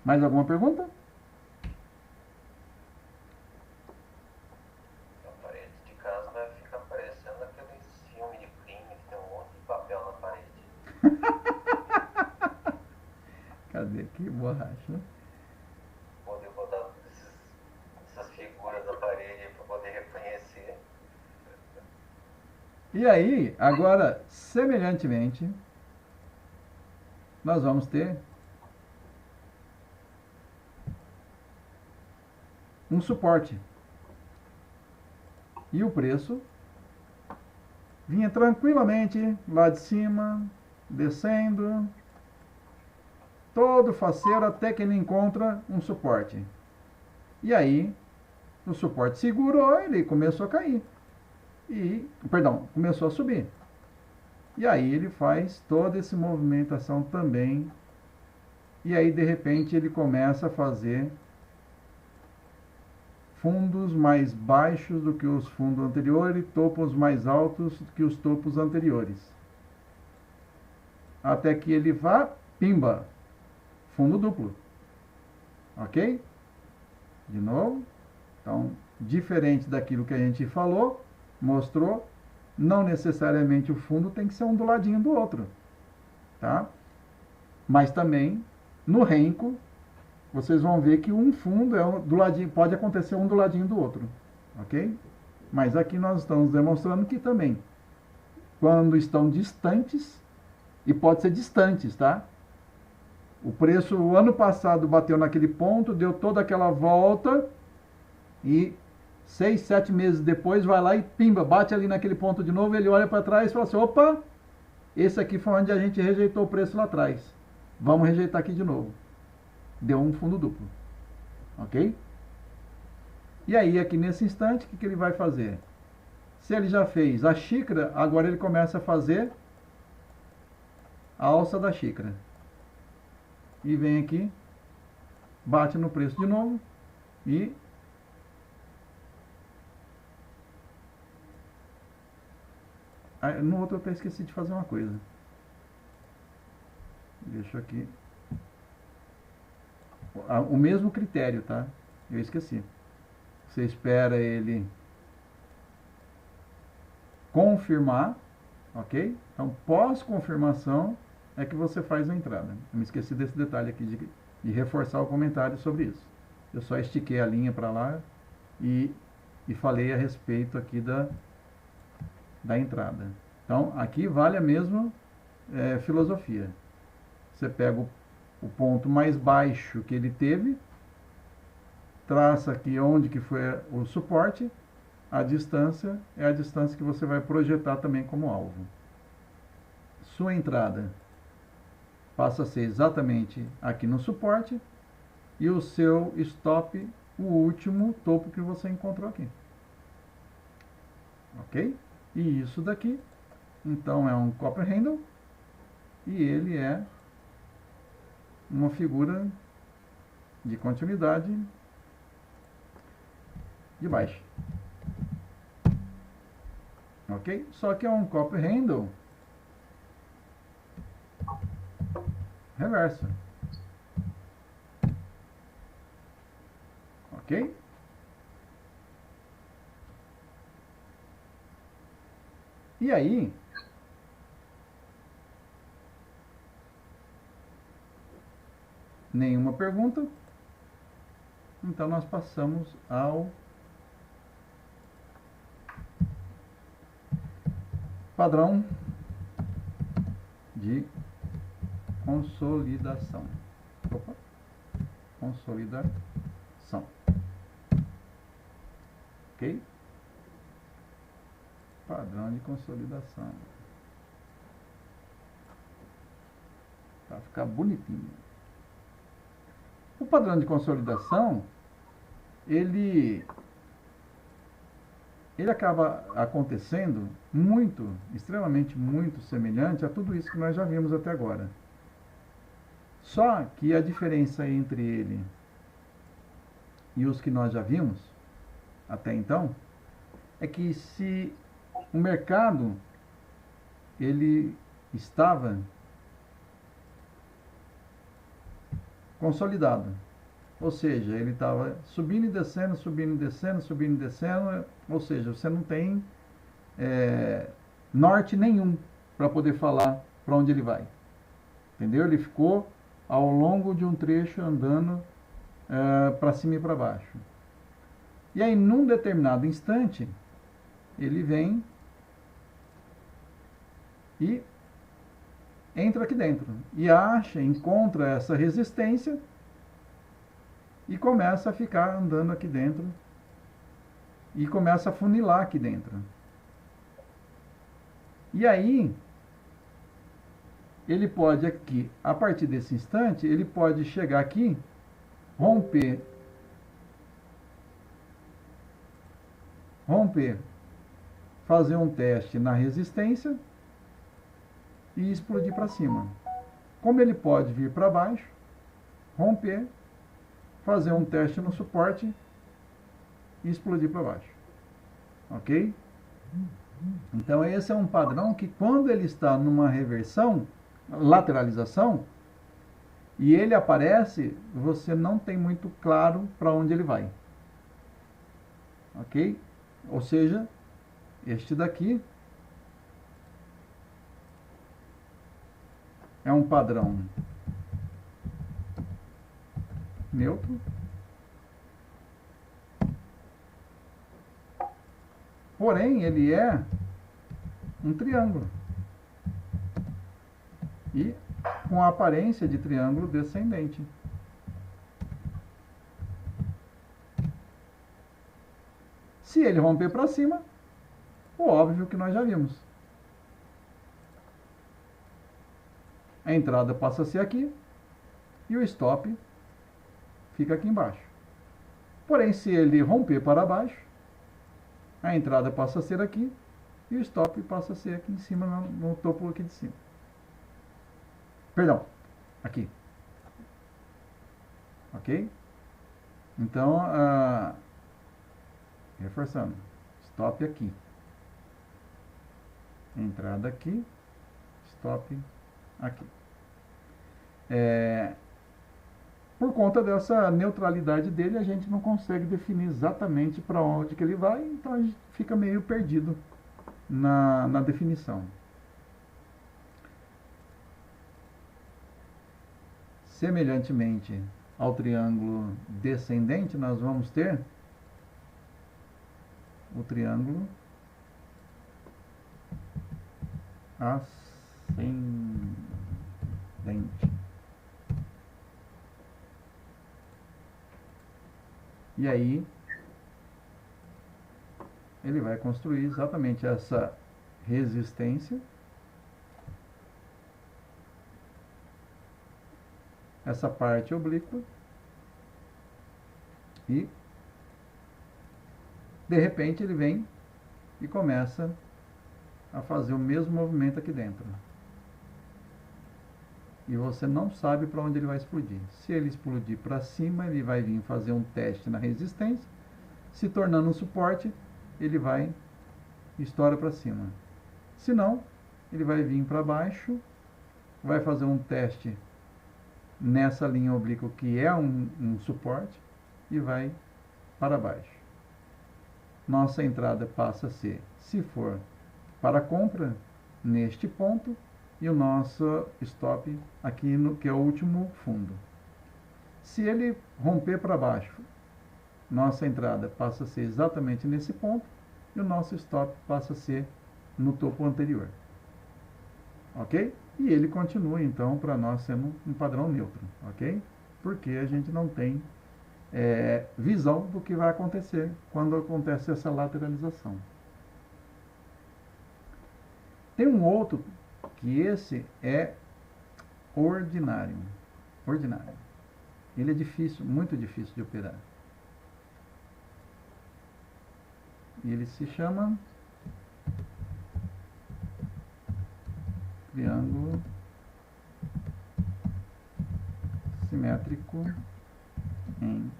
Mais alguma pergunta? A parede de casa vai ficar parecendo aquele filme de crime que tem um monte de papel na parede. Cadê aqui? Borracha. Poder botar essas figuras na parede para poder reconhecer. E aí, agora, semelhantemente, nós vamos ter um suporte. E o preço vinha tranquilamente lá de cima, descendo, todo faceiro até que ele encontra um suporte. E aí, o suporte segurou, ele começou a cair. Começou a subir. E aí ele faz toda essa movimentação também. E aí, de repente, ele começa a fazer fundos mais baixos do que os fundos anteriores, topos mais altos do que os topos anteriores. Até que ele vá, pimba, fundo duplo. Ok? De novo. Então, diferente daquilo que a gente falou, mostrou, não necessariamente o fundo tem que ser um do ladinho do outro. Tá? Mas também, no renco, vocês vão ver que um fundo do ladinho, pode acontecer um do ladinho do outro, ok? Mas aqui nós estamos demonstrando que também, quando estão distantes, e pode ser distantes, tá? O preço, o ano passado, bateu naquele ponto, deu toda aquela volta, e 6, 7 meses depois, vai lá e pimba, bate ali naquele ponto de novo, ele olha para trás e fala assim, opa, esse aqui foi onde a gente rejeitou o preço lá atrás. Vamos rejeitar aqui de novo. Deu um fundo duplo. Ok? E aí, aqui nesse instante, o que ele vai fazer? Se ele já fez a xícara, agora ele começa a fazer a alça da xícara. E vem aqui, bate no preço de novo e no outro eu até esqueci de fazer uma coisa. Deixa aqui. O mesmo critério, tá? Eu esqueci. Você espera ele confirmar, ok? Então, pós-confirmação é que você faz a entrada. Eu me esqueci desse detalhe aqui de reforçar o comentário sobre isso. Eu só estiquei a linha para lá e falei a respeito aqui da entrada. Então, aqui vale a mesma filosofia. Você pega o ponto mais baixo que ele teve, traça aqui onde que foi o suporte, a distância é a distância que você vai projetar também como alvo. Sua entrada passa a ser exatamente aqui no suporte e o seu stop, o último topo que você encontrou aqui. Ok? E isso daqui, então, é um copper handle e ele é uma figura de continuidade de baixa. Ok? Só que é um copper handle reverso. Ok? E aí, nenhuma pergunta, então nós passamos ao padrão de consolidação. Opa, consolidação. Ok? Padrão de consolidação. Para ficar bonitinho. O padrão de consolidação, ele acaba acontecendo muito, extremamente muito semelhante a tudo isso que nós já vimos até agora. Só que a diferença entre ele e os que nós já vimos até então é que se o mercado ele estava consolidado, ou seja, ele estava subindo e descendo, subindo e descendo, subindo e descendo, ou seja, você não tem norte nenhum para poder falar para onde ele vai. Entendeu? Ele ficou ao longo de um trecho andando para cima e para baixo. E aí, num determinado instante, ele vem e entra aqui dentro. E encontra essa resistência e começa a ficar andando aqui dentro. E começa a funilar aqui dentro. E aí, ele pode aqui, a partir desse instante, ele pode chegar aqui, romper, fazer um teste na resistência e explodir para cima. Como ele pode vir para baixo, romper, fazer um teste no suporte e explodir para baixo. Ok? Então esse é um padrão que quando ele está numa reversão, lateralização, e ele aparece, você não tem muito claro para onde ele vai. Ok? Ou seja, este daqui é um padrão neutro. Porém, ele é um triângulo. E com a aparência de triângulo descendente. Se ele romper para cima, o óbvio que nós já vimos. A entrada passa a ser aqui e o stop fica aqui embaixo. Porém, se ele romper para baixo, a entrada passa a ser aqui e o stop passa a ser aqui em cima, no topo aqui de cima. Perdão, aqui. Ok? Então, reforçando, stop aqui. Entrada aqui, stop aqui. Por conta dessa neutralidade dele, a gente não consegue definir exatamente para onde que ele vai, então a gente fica meio perdido na definição. Semelhantemente ao triângulo descendente, nós vamos ter o triângulo ascendente. E aí ele vai construir exatamente essa resistência, essa parte oblíqua, e de repente ele vem e começa a fazer o mesmo movimento aqui dentro. E você não sabe para onde ele vai explodir. Se ele explodir para cima, ele vai vir fazer um teste na resistência, se tornando um suporte, ele vai estoura para cima. Se não, ele vai vir para baixo, vai fazer um teste nessa linha oblíqua que é um suporte e vai para baixo. Nossa entrada passa a ser, se for para compra, neste ponto, e o nosso stop aqui no que é o último fundo. Se ele romper para baixo, nossa entrada passa a ser exatamente nesse ponto e o nosso stop passa a ser no topo anterior. Ok? E ele continua então para nós sendo um padrão neutro, ok? Porque a gente não tem visão do que vai acontecer quando acontece essa lateralização. Tem um outro que esse é ordinário. Ordinário. Ele é difícil, muito difícil de operar. E ele se chama triângulo simétrico em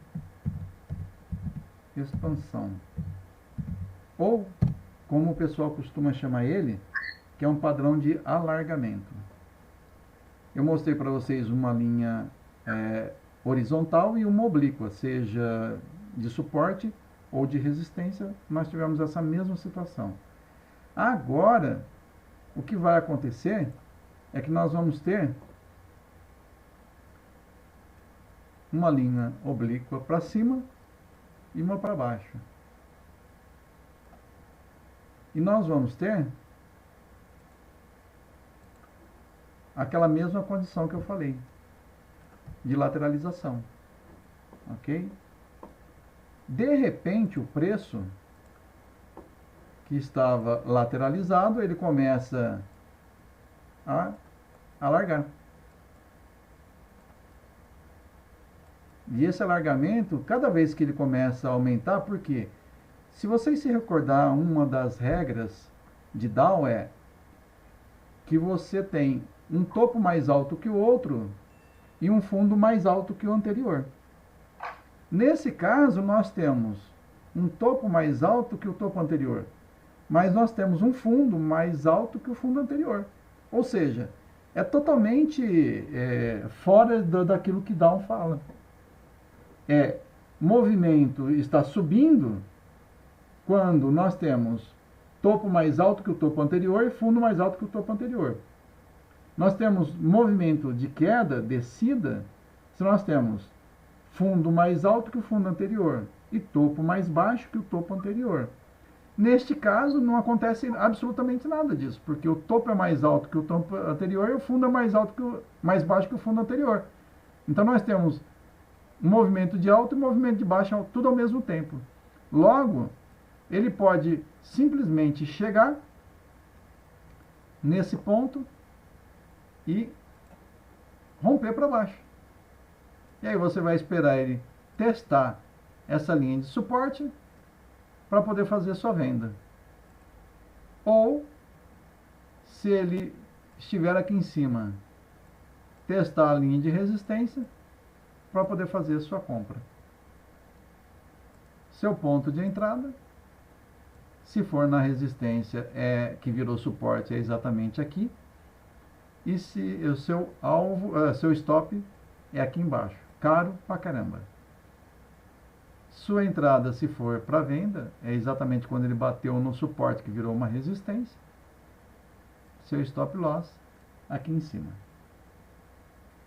expansão. Ou, como o pessoal costuma chamar ele, que é um padrão de alargamento. Eu mostrei para vocês uma linha horizontal e uma oblíqua, seja de suporte ou de resistência, nós tivemos essa mesma situação. Agora, o que vai acontecer é que nós vamos ter uma linha oblíqua para cima e uma para baixo. E nós vamos ter aquela mesma condição que eu falei, de lateralização. Ok? De repente, o preço que estava lateralizado, ele começa a alargar. E esse alargamento, cada vez que ele começa a aumentar, porque se vocês se recordar, uma das regras de Dow é que você tem um topo mais alto que o outro e um fundo mais alto que o anterior. Nesse caso, nós temos um topo mais alto que o topo anterior, mas nós temos um fundo mais alto que o fundo anterior. Ou seja, é totalmente fora daquilo que Dow fala. Movimento está subindo quando nós temos topo mais alto que o topo anterior e fundo mais alto que o topo anterior. Nós temos movimento de queda, descida, se nós temos fundo mais alto que o fundo anterior e topo mais baixo que o topo anterior. Neste caso, não acontece absolutamente nada disso, porque o topo é mais alto que o topo anterior e o fundo é mais baixo que o fundo anterior. Então, nós temos um movimento de alto e um movimento de baixo, tudo ao mesmo tempo. Logo, ele pode simplesmente chegar nesse ponto e romper para baixo. E aí você vai esperar ele testar essa linha de suporte para poder fazer sua venda. Ou, se ele estiver aqui em cima, testar a linha de resistência para poder fazer sua compra. Seu ponto de entrada, se for na resistência que virou suporte, é exatamente aqui. E se o seu alvo, seu stop é aqui embaixo, caro pra caramba. Sua entrada, se for para venda, é exatamente quando ele bateu no suporte que virou uma resistência. Seu stop loss aqui em cima,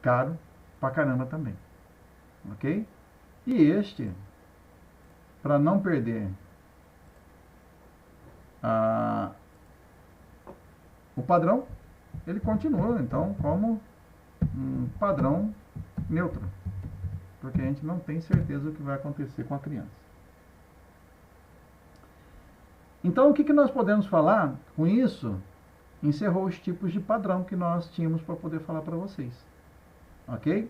caro pra caramba também. Ok? E este, para não perder o padrão, ele continua então como um padrão neutro. porque a gente não tem certeza do que vai acontecer com a criança. Então, o que nós podemos falar com isso? Encerrou os tipos de padrão que nós tínhamos para poder falar para vocês. Ok?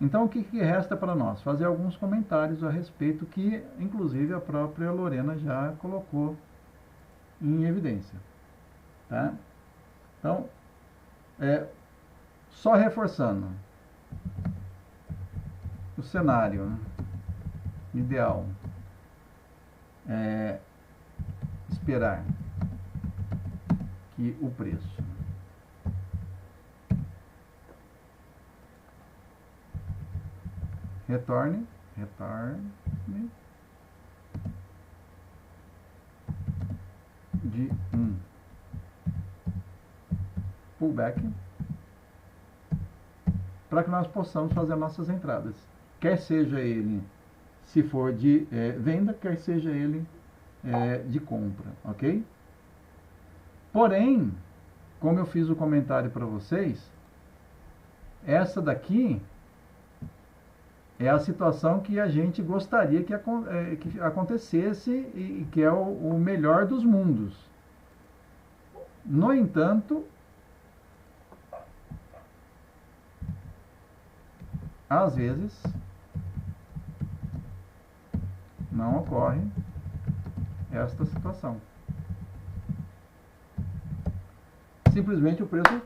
Então, o que resta para nós? Fazer alguns comentários a respeito que, inclusive, a própria Lorena já colocou em evidência. Tá? Então, só reforçando. O cenário ideal é esperar que o preço retorne de um pullback para que nós possamos fazer nossas entradas, quer seja ele, se for de venda, quer seja ele de compra, ok? Porém, como eu fiz o comentário para vocês, essa daqui é a situação que a gente gostaria que acontecesse e que é o melhor dos mundos. No entanto, às vezes, não ocorre esta situação. Simplesmente o preço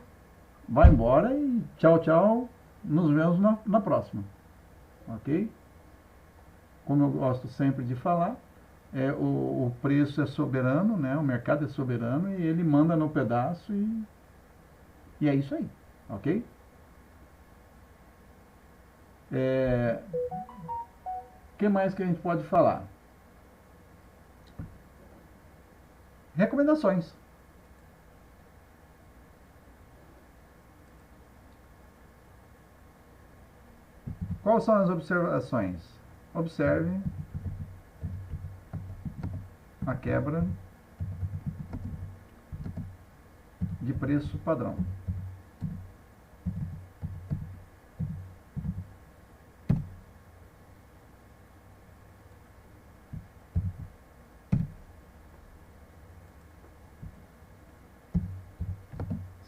vai embora e tchau, tchau, nos vemos na próxima. Ok? Como eu gosto sempre de falar, o preço é soberano, né? O mercado é soberano e ele manda no pedaço e é isso aí. Ok? O que mais que a gente pode falar? Recomendações. Quais são as observações? Observe a quebra de preço padrão.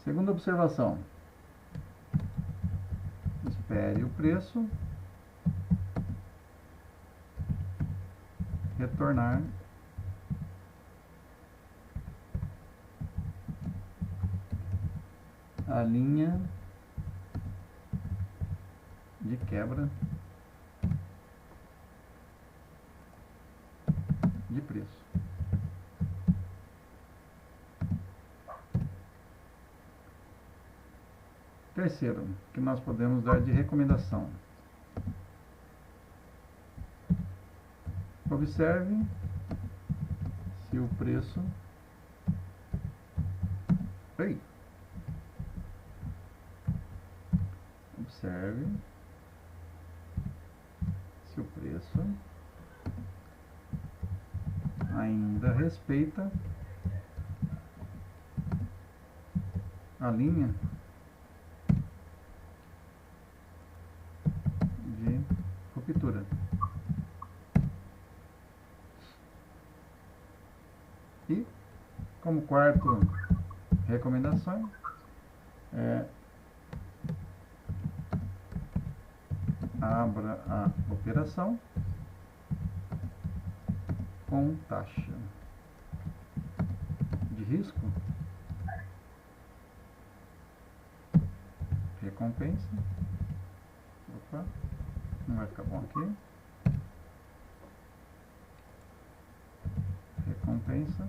Segunda observação. Espere o preço retornar a linha de quebra de preço. Terceiro, que nós podemos dar de recomendação. Observe se o preço... Observe se o preço ainda respeita a linha de ruptura. E, como quarto recomendação, abra a operação com taxa de risco, recompensa. Opa, não vai ficar bom aqui. Recompensa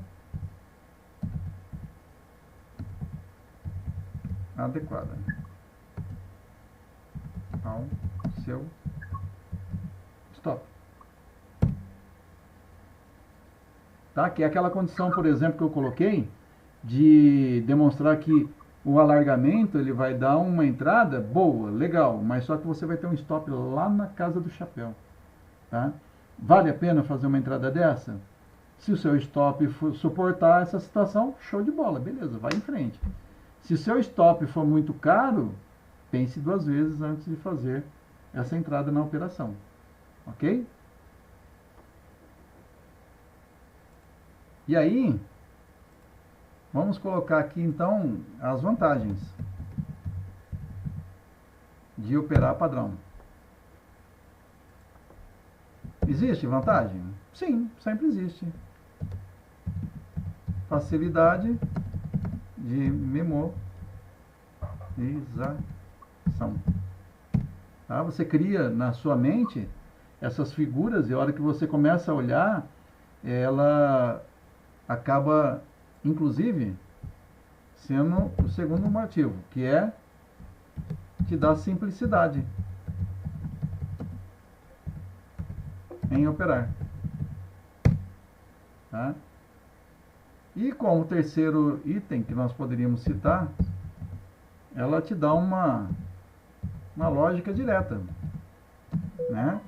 adequada ao seu stop. Tá? Que é aquela condição, por exemplo, que eu coloquei de demonstrar que o alargamento ele vai dar uma entrada boa, legal, mas só que você vai ter um stop lá na casa do chapéu. Tá? Vale a pena fazer uma entrada dessa? Se o seu stop for suportar essa situação, show de bola, beleza, vai em frente. Se o seu stop for muito caro, pense duas vezes antes de fazer essa entrada na operação. Ok? E aí, vamos colocar aqui então as vantagens de operar padrão. Existe vantagem? Sim, sempre existe. Facilidade de memorização. Tá? Você cria na sua mente essas figuras e a hora que você começa a olhar, ela acaba, inclusive, sendo o segundo motivo, que é te dar simplicidade em operar. Tá? E como terceiro item que nós poderíamos citar, ela te dá uma lógica direta, né?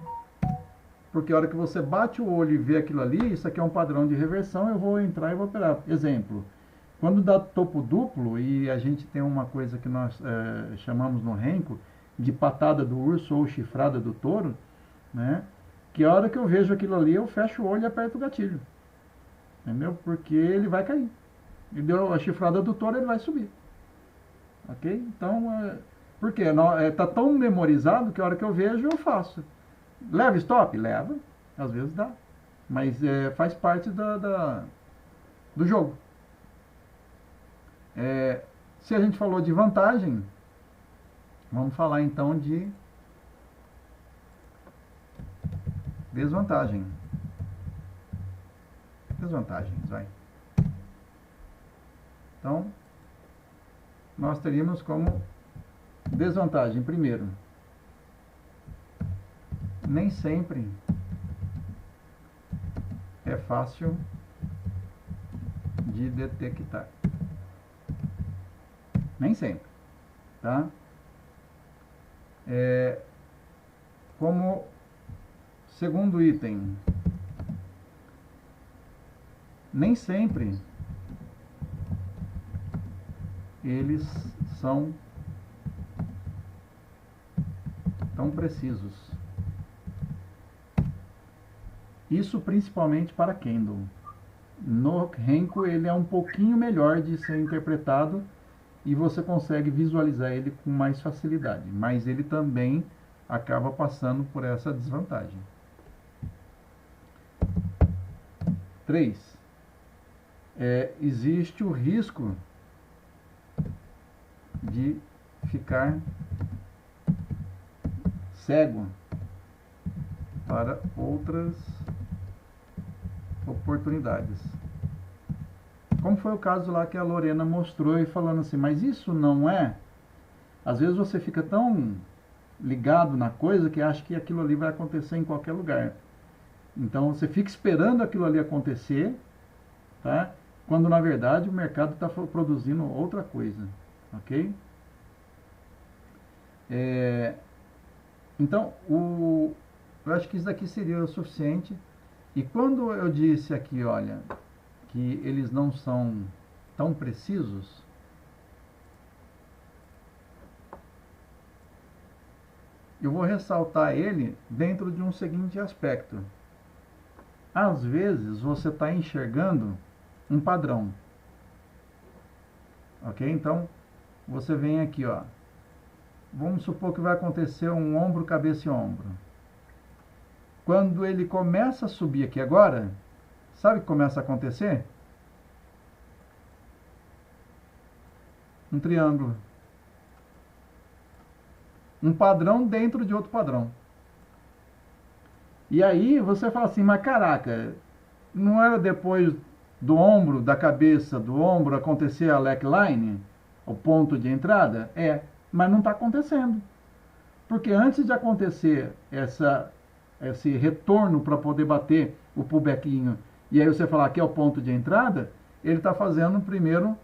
Porque a hora que você bate o olho e vê aquilo ali, isso aqui é um padrão de reversão, eu vou entrar e vou operar. Exemplo, quando dá topo duplo, e a gente tem uma coisa que nós chamamos no Renko de patada do urso ou chifrada do touro, né? Que a hora que eu vejo aquilo ali, eu fecho o olho e aperto o gatilho. Entendeu? Porque ele vai cair. E deu a chifrada do touro, ele vai subir. Ok? Então, por quê? Está tão memorizado que a hora que eu vejo, eu faço. Leva stop? Leva. Às vezes dá. Mas faz parte do jogo. Se a gente falou de vantagem, vamos falar então de desvantagem. Desvantagens, vai. Então, nós teríamos como desvantagem, primeiro, nem sempre é fácil de detectar. Nem sempre, tá? Como segundo item, nem sempre eles são tão precisos. Isso principalmente para Kendo. No Renko ele é um pouquinho melhor de ser interpretado e você consegue visualizar ele com mais facilidade, mas ele também acaba passando por essa desvantagem. 3. Existe o risco de ficar cego para outras oportunidades. Como foi o caso lá que a Lorena mostrou e falando assim, mas isso não é? Às vezes você fica tão ligado na coisa que acha que aquilo ali vai acontecer em qualquer lugar. Então você fica esperando aquilo ali acontecer, tá? Quando na verdade o mercado está produzindo outra coisa, ok? Então, eu acho que isso daqui seria o suficiente. E quando eu disse aqui, olha, que eles não são tão precisos, eu vou ressaltar ele dentro de um seguinte aspecto. Às vezes você está enxergando um padrão, ok? Então, você vem aqui, ó. Vamos supor que vai acontecer um ombro, cabeça e ombro. Quando ele começa a subir aqui agora, sabe o que começa a acontecer? Um triângulo. Um padrão dentro de outro padrão. E aí você fala assim, mas caraca, não era depois do ombro, da cabeça do ombro acontecer a lackline, o ponto de entrada? Mas não está acontecendo. Porque antes de acontecer esse retorno para poder bater o pullbackinho, e aí você falar que é o ponto de entrada, ele está fazendo primeiro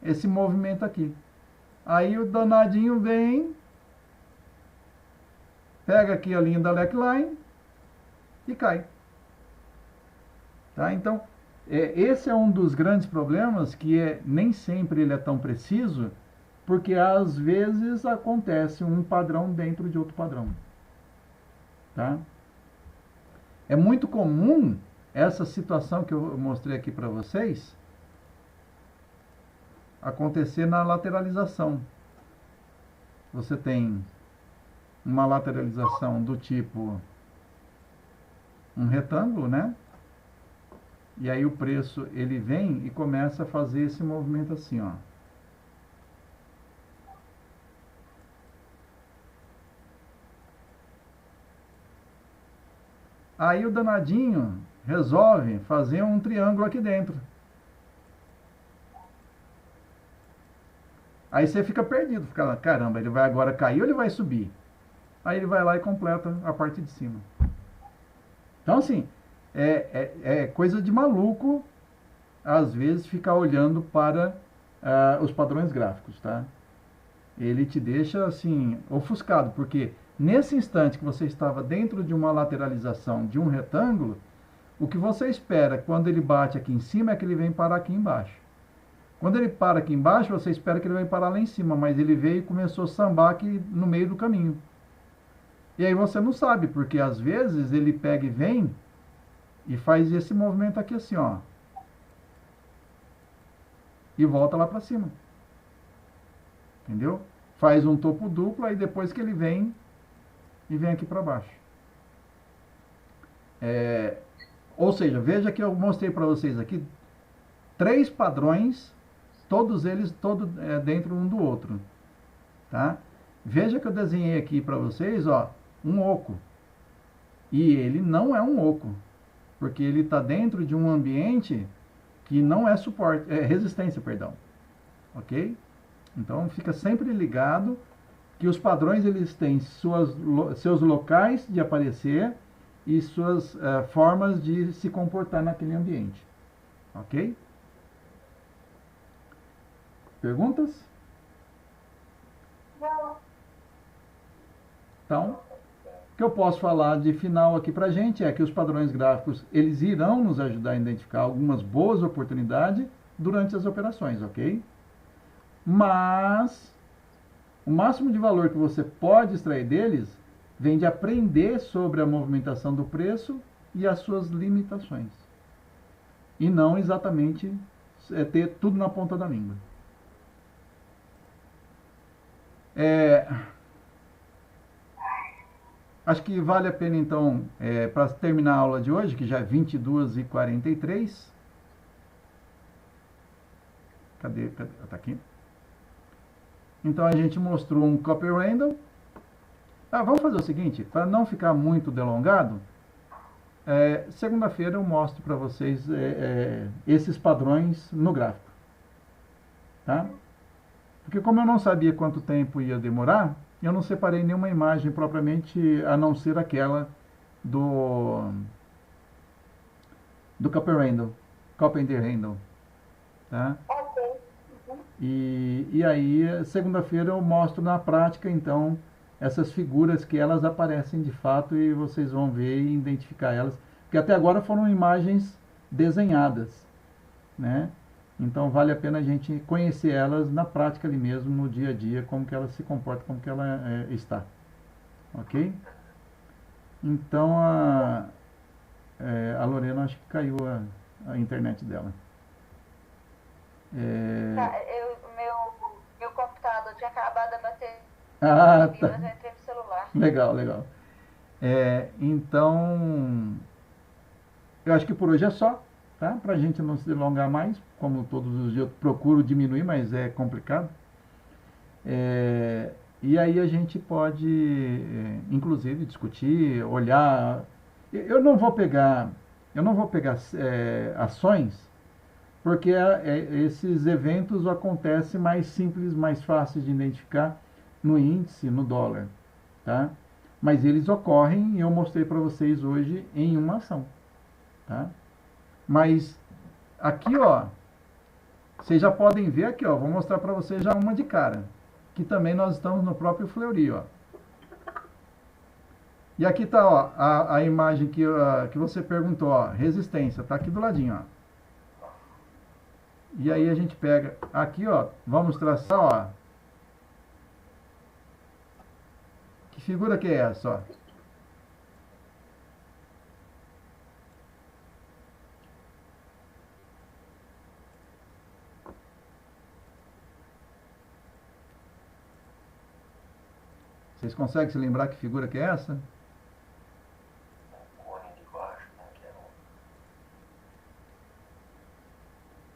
esse movimento aqui. Aí o danadinho vem, pega aqui a linha da lackline e cai. Tá? Então, esse é um dos grandes problemas, que nem sempre ele é tão preciso, porque às vezes acontece um padrão dentro de outro padrão. tá? É muito comum essa situação que eu mostrei aqui para vocês acontecer na lateralização. Você tem uma lateralização do tipo um retângulo, né? E aí o preço ele vem e começa a fazer esse movimento assim, ó. Aí o danadinho resolve fazer um triângulo aqui dentro. Aí você fica perdido, fica lá, caramba, ele vai agora cair ou ele vai subir? Aí ele vai lá e completa a parte de cima. Então, assim, é coisa de maluco, às vezes, ficar olhando para os padrões gráficos, tá? Ele te deixa, assim, ofuscado, porque nesse instante que você estava dentro de uma lateralização de um retângulo, o que você espera quando ele bate aqui em cima é que ele vem parar aqui embaixo. Quando ele para aqui embaixo, você espera que ele vai parar lá em cima, mas ele veio e começou a sambar aqui no meio do caminho. E aí você não sabe, porque às vezes ele pega e vem e faz esse movimento aqui assim, ó. E volta lá para cima. Entendeu? Faz um topo duplo, aí depois que ele vem e vem aqui para baixo. Ou seja, veja que eu mostrei para vocês aqui 3 padrões, todos eles dentro um do outro, tá? Veja que eu desenhei aqui para vocês, ó, um oco. E ele não é um oco, porque ele está dentro de um ambiente que não é suporte, é resistência, perdão. Ok? Então fica sempre ligado que os padrões eles têm seus locais de aparecer e suas formas de se comportar naquele ambiente. Ok? Perguntas? Não. Então, o que eu posso falar de final aqui pra gente é que os padrões gráficos, eles irão nos ajudar a identificar algumas boas oportunidades durante as operações, ok? Mas o máximo de valor que você pode extrair deles vem de aprender sobre a movimentação do preço e as suas limitações. E não exatamente ter tudo na ponta da língua. Acho que vale a pena, então, para terminar a aula de hoje, que já é 22h43. Cadê? Tá aqui. Então, a gente mostrou um copy random. Vamos fazer o seguinte, para não ficar muito delongado, segunda-feira eu mostro para vocês esses padrões no gráfico. Tá? Porque como eu não sabia quanto tempo ia demorar, eu não separei nenhuma imagem propriamente, a não ser aquela do Copy Random, tá? Ok. E aí, segunda-feira eu mostro na prática, então, essas figuras que elas aparecem de fato e vocês vão ver e identificar elas, porque até agora foram imagens desenhadas, né? Então vale a pena a gente conhecer elas na prática ali mesmo, no dia a dia, como que ela se comporta, como que ela está. Ok? Então a Lorena, acho que caiu a internet dela. Meu computador tinha acabado a bateria, Tá. mas eu entrei no celular. Legal. Então, eu acho que por hoje é só. Tá? Para a gente não se delongar mais, como todos os dias eu procuro diminuir, mas é complicado. E aí a gente pode, inclusive, discutir, olhar. Eu não vou pegar ações, porque esses eventos acontecem mais simples, mais fáceis de identificar no índice, no dólar. Tá? Mas eles ocorrem e eu mostrei para vocês hoje em uma ação. Tá? Mas aqui, ó, vocês já podem ver aqui, ó, vou mostrar para vocês já uma de cara, que também nós estamos no próprio Fleury, ó. E aqui tá, ó, a imagem que você perguntou, ó, resistência, tá aqui do ladinho, ó. E aí a gente pega aqui, ó, vamos traçar, ó. Que figura que é essa, ó? Vocês conseguem se lembrar que figura que é essa? Um cone de baixo, né? Que é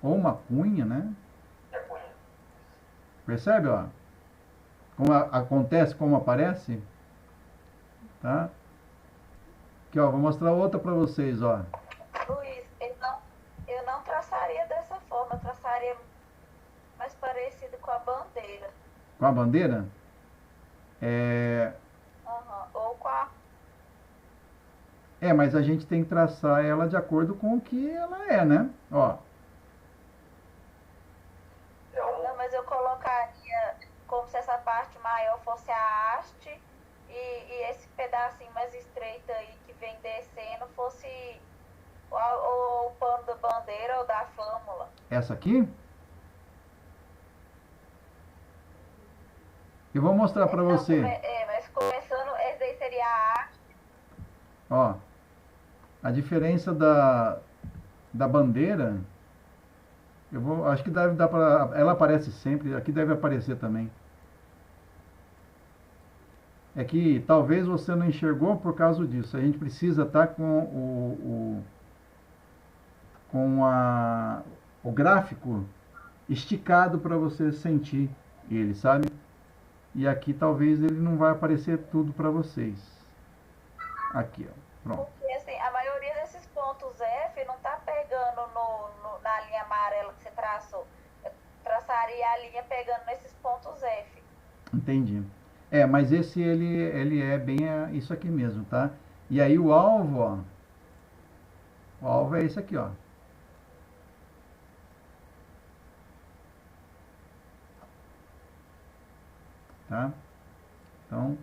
Ou uma cunha, né? é cunha. Percebe, ó? Como acontece, como aparece? Tá? Aqui, ó, vou mostrar outra para vocês, ó. Luiz, eu não traçaria dessa forma, eu traçaria mais parecido com a bandeira. Com a bandeira? Ou com a. Mas a gente tem que traçar ela de acordo com o que ela é, né? Ó, Não, mas eu colocaria como se essa parte maior fosse a haste e esse pedacinho mais estreito aí que vem descendo fosse o pano da bandeira ou da flâmula. essa aqui. Eu vou mostrar para Não, você. mas começando, esse daí seria a haste. Ó, a diferença da bandeira. Acho que deve dar para. Ela aparece sempre, aqui deve aparecer também. É que talvez você não enxergou por causa disso. A gente precisa estar com o gráfico esticado para você sentir ele, sabe? E aqui talvez ele não vai aparecer tudo para vocês. Aqui, ó. Pronto. Porque assim, a maioria desses pontos F não tá pegando na linha amarela que você traçou. Eu traçaria a linha pegando nesses pontos F. Entendi. Mas esse ele é bem isso aqui mesmo, tá? E aí o alvo, ó. O alvo é esse aqui, ó. Tá? Então,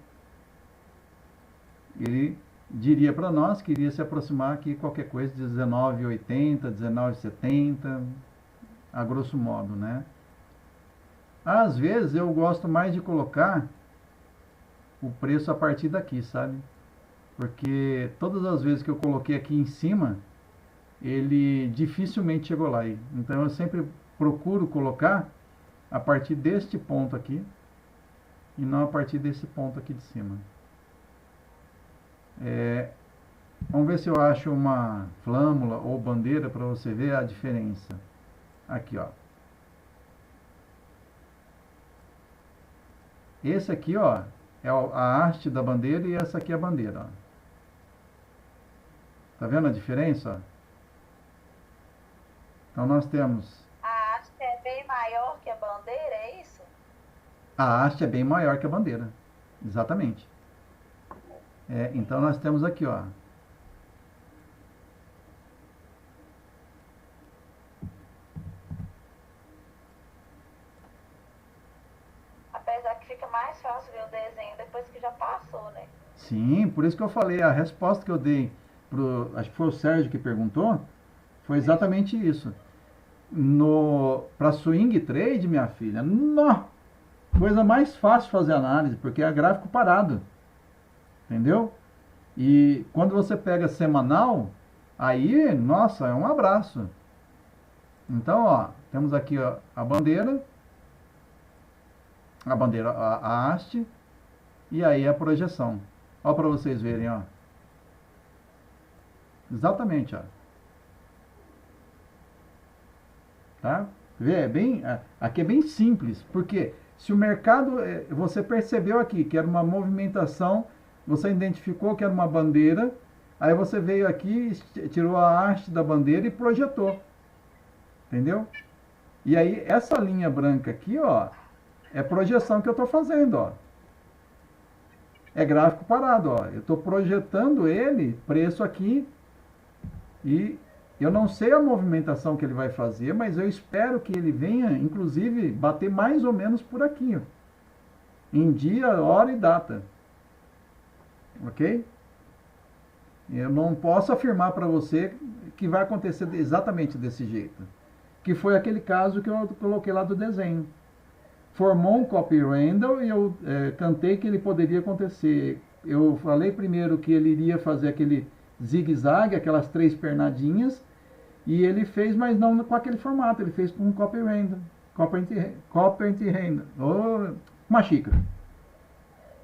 ele diria para nós que iria se aproximar aqui qualquer coisa de 19,80, 19,70, a grosso modo, né? Às vezes eu gosto mais de colocar o preço a partir daqui, sabe? Porque todas as vezes que eu coloquei aqui em cima, ele dificilmente chegou lá. Então eu sempre procuro colocar a partir deste ponto aqui e não a partir desse ponto aqui de cima. Vamos ver se eu acho uma flâmula ou bandeira para você ver a diferença. Aqui, ó. Esse aqui, ó, é a haste da bandeira e essa aqui é a bandeira, ó. Tá vendo a diferença, ó? Então nós temos... A haste é bem maior que a bandeira, é isso? A haste é bem maior que a bandeira. Exatamente. Então nós temos aqui, ó. Apesar que fica mais fácil ver o desenho depois que já passou, né? Sim, por isso que eu falei, a resposta que eu dei acho que foi o Sérgio que perguntou, foi exatamente isso. Para swing trade, minha filha, coisa mais fácil fazer análise, porque é gráfico parado. Entendeu? E quando você pega semanal, aí, nossa, é um abraço. Então, ó, temos aqui ó, a bandeira, a haste, e aí a projeção. Ó, para vocês verem, ó. Exatamente, ó. Tá? Vê, aqui é bem simples, porque se o mercado, você percebeu aqui que era uma movimentação, você identificou que era uma bandeira, aí você veio aqui, tirou a haste da bandeira e projetou. Entendeu? E aí essa linha branca aqui, ó, é projeção que eu estou fazendo, ó. É gráfico parado, ó. Eu estou projetando ele, preço aqui, e eu não sei a movimentação que ele vai fazer, mas eu espero que ele venha, inclusive, bater mais ou menos por aqui, ó. Em dia, hora e data. Ok? Eu não posso afirmar para você que vai acontecer exatamente desse jeito. Que foi aquele caso que eu coloquei lá do desenho. Formou um copy random e eu cantei que ele poderia acontecer. Eu falei primeiro que ele iria fazer aquele zigue-zague, aquelas 3 pernadinhas, e ele fez, mas não com aquele formato, ele fez com um copy random. Copy random. Ou uma xícara.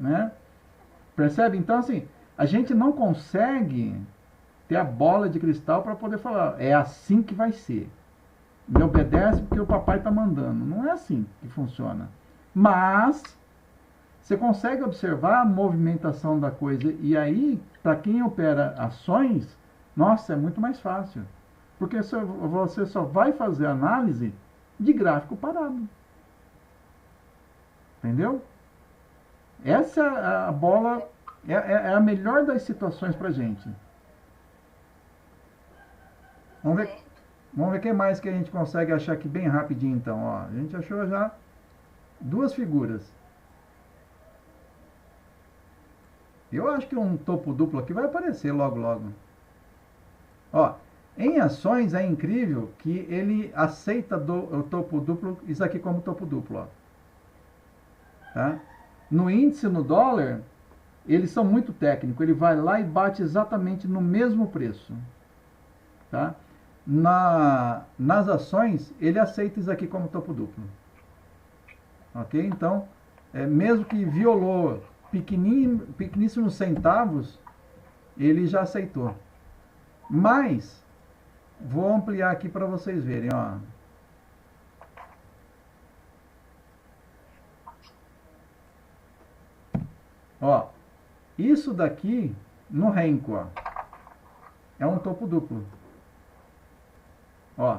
Né? Percebe? Então, assim, a gente não consegue ter a bola de cristal para poder falar, é assim que vai ser. Me obedece porque o papai está mandando. Não é assim que funciona. Mas você consegue observar a movimentação da coisa. E aí, para quem opera ações, nossa, é muito mais fácil. Porque você só vai fazer análise de gráfico parado. Entendeu? Essa é a bola, é a melhor das situações para gente. Vamos ver, Certo. vamos ver o que mais que a gente consegue achar aqui bem rapidinho então. Ó, a gente achou já duas figuras. Eu acho que um topo duplo aqui vai aparecer logo logo. Ó, em ações é incrível que ele aceita o topo duplo, isso aqui como topo duplo. Ó. Tá? No índice, no dólar, eles são muito técnicos. Ele vai lá e bate exatamente no mesmo preço. Tá? Nas ações, ele aceita isso aqui como topo duplo. Ok? Então, mesmo que violou pequeníssimos centavos, ele já aceitou. Mas, vou ampliar aqui para vocês verem. Ó. Ó, isso daqui no Renko, ó, é um topo duplo. Ó,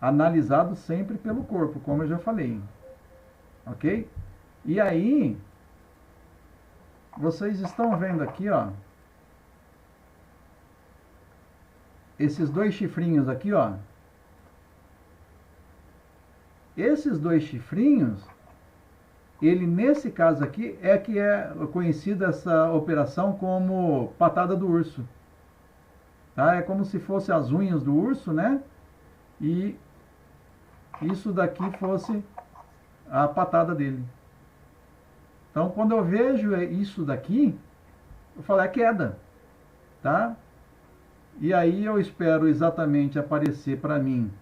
analisado sempre pelo corpo, como eu já falei. Ok? E aí, vocês estão vendo aqui, ó, esses dois chifrinhos aqui, ó. Esses dois chifrinhos, ele nesse caso aqui é que é conhecida essa operação como patada do urso. Tá? É como se fosse as unhas do urso, né? E isso daqui fosse a patada dele. Então, quando eu vejo isso daqui, eu falo, é queda, tá? E aí eu espero exatamente aparecer para mim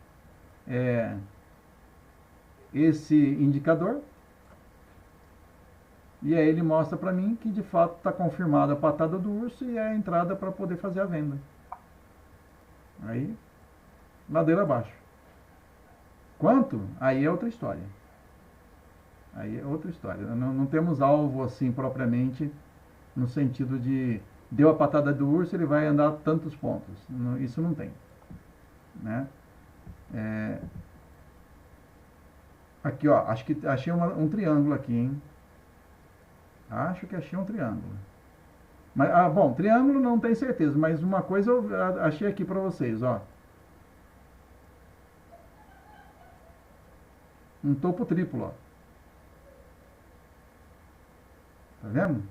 esse indicador. E aí ele mostra para mim que de fato está confirmada a patada do urso e é a entrada para poder fazer a venda. Aí, ladeira abaixo. Quanto? Aí é outra história. Aí é outra história. Não temos alvo assim propriamente, no sentido de deu a patada do urso, ele vai andar tantos pontos. Isso não tem. Né? Aqui, ó, acho que achei um triângulo aqui, hein? Acho que achei um triângulo. Mas, bom, triângulo não tenho certeza, mas uma coisa eu achei aqui para vocês, ó. Um topo triplo, ó. Tá vendo?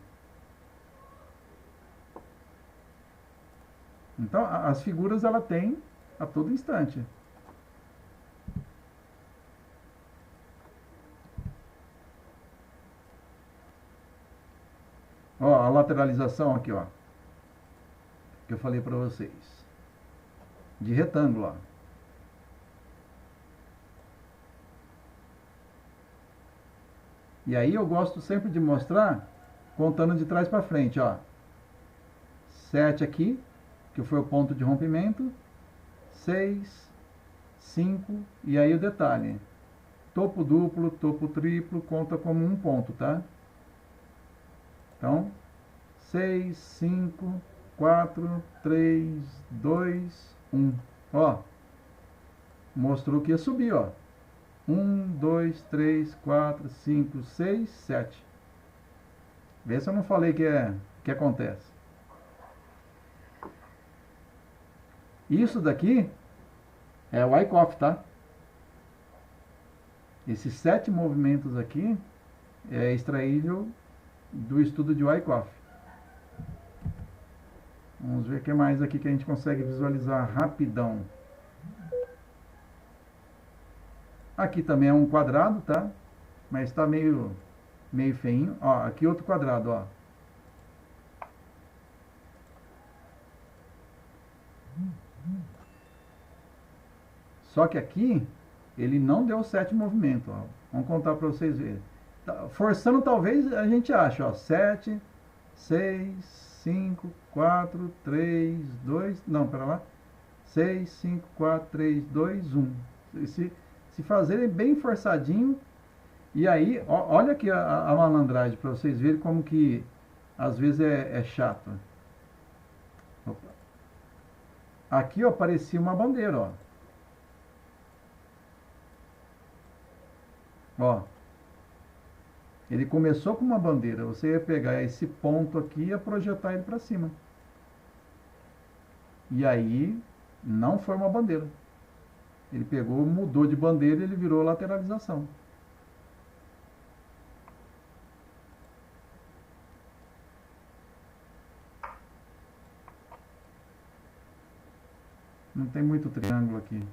Então, as figuras ela tem a todo instante. Ó, a lateralização aqui, ó. Que eu falei para vocês. De retângulo, ó. E aí eu gosto sempre de mostrar contando de trás para frente, ó. 7 aqui, que foi o ponto de rompimento. 6, 5, e aí o detalhe. Topo duplo, topo triplo, conta como um ponto, tá? Então, 6, 5, 4, 3, 2, 1. Ó, mostrou que ia subir, ó. 1, 2, 3, 4, 5, 6, 7. Vê se eu não falei que acontece. Isso daqui é o Wyckoff, tá? Esses 7 movimentos aqui é extraível do estudo de Wyckoff. Vamos ver o que mais aqui que a gente consegue visualizar rapidão. Aqui também é um quadrado, tá? Mas está meio feinho. Ó, aqui outro quadrado, ó. Só que aqui ele não deu 7 movimentos, ó. Vamos contar para vocês verem. Forçando talvez a gente ache, ó, 7, 6, 5, 4, 3, 2, não, pera lá, 6, 5, 4, 3, 2, 1. Se fazerem bem forçadinho, e aí, olha aqui a malandragem, para vocês verem como que às vezes é chato. Opa. Aqui, ó, parecia uma bandeira, ó. Ó, ele começou com uma bandeira. Você ia pegar esse ponto aqui e ia projetar ele para cima. E aí, não foi uma bandeira. Ele pegou, mudou de bandeira e ele virou lateralização. Não tem muito triângulo aqui.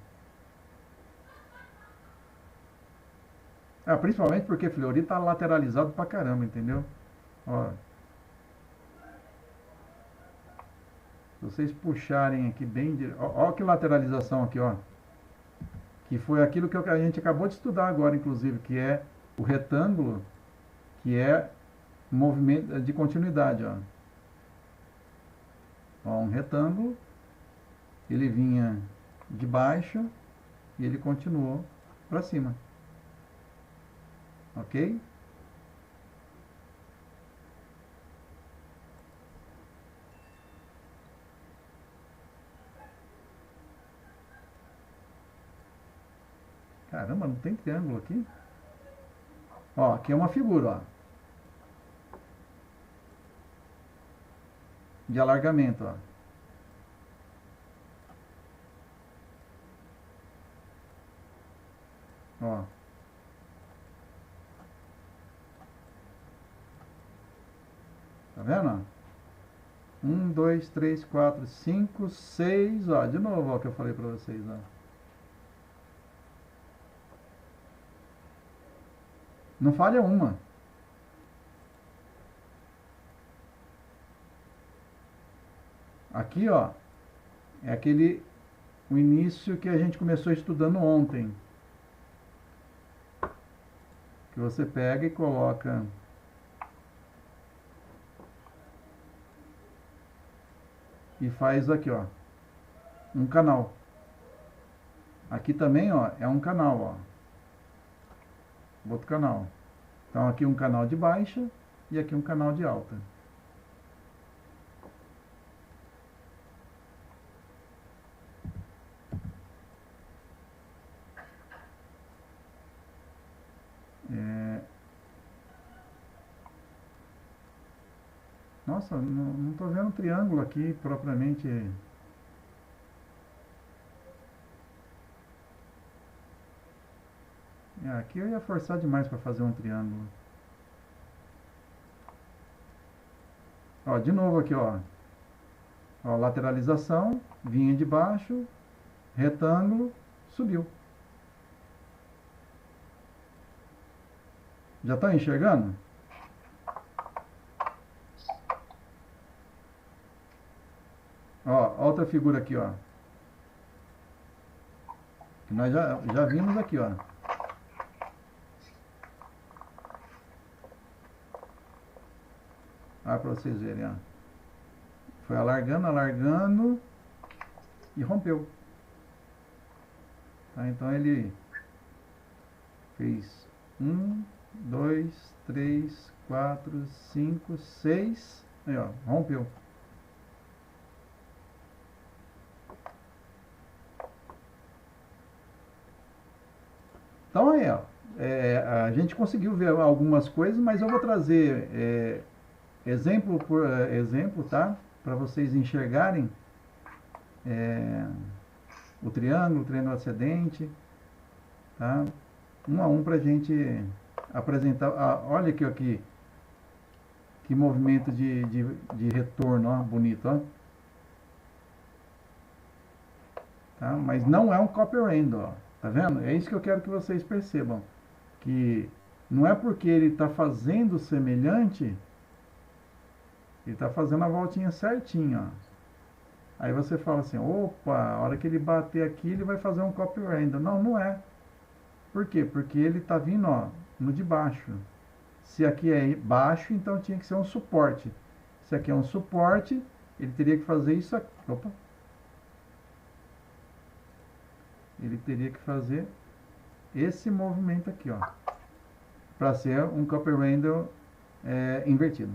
Principalmente porque Fleury tá lateralizado pra caramba, entendeu? Ó, se vocês puxarem aqui bem... Ó que lateralização aqui, ó. Que foi aquilo que a gente acabou de estudar agora, inclusive, que é o retângulo, que é movimento de continuidade, ó. Ó, um retângulo, ele vinha de baixo e ele continuou para cima. Ok? Caramba, não tem triângulo aqui? Ó, aqui é uma figura, ó. De alargamento, ó. Ó. Tá vendo? 1, 2, 3, 4, 5, 6, ó. De novo, ó, que eu falei pra vocês, ó. Não falha uma. Aqui, ó, é o início que a gente começou estudando ontem. Que você pega e coloca e faz aqui, ó, um canal. Aqui também, ó, é um canal, ó. Outro canal. Então aqui um canal de baixa e aqui um canal de alta. Nossa, não tô vendo triângulo aqui propriamente. Aqui eu ia forçar demais para fazer um triângulo. Ó, de novo aqui, ó. Ó, lateralização, vinha de baixo, retângulo, subiu. Já tá enxergando? Ó, outra figura aqui, ó. Que nós já vimos aqui, ó. Para vocês verem, ó. Foi alargando, alargando e rompeu. Tá? Então ele fez 1, 2, 3, 4, 5, 6. Aí, ó, rompeu. Então aí, ó, a gente conseguiu ver algumas coisas, mas eu vou trazer exemplo por exemplo, tá? Para vocês enxergarem o triângulo ascendente, tá? Um a um para a gente apresentar. Olha aqui, que movimento de retorno, ó, bonito, ó. Tá? Mas não é um copy random, ó. Tá vendo? É isso que eu quero que vocês percebam. Que não é porque ele está fazendo semelhante, ele está fazendo a voltinha certinho, ó. Aí você fala assim, opa, a hora que ele bater aqui, ele vai fazer um copy random. Não, não é. Por quê? Porque ele está vindo, ó, no de baixo. Se aqui é baixo, então tinha que ser um suporte. Se aqui é um suporte, ele teria que fazer isso aqui. Opa. Ele teria que fazer esse movimento aqui, ó, para ser um Copper Randle invertido.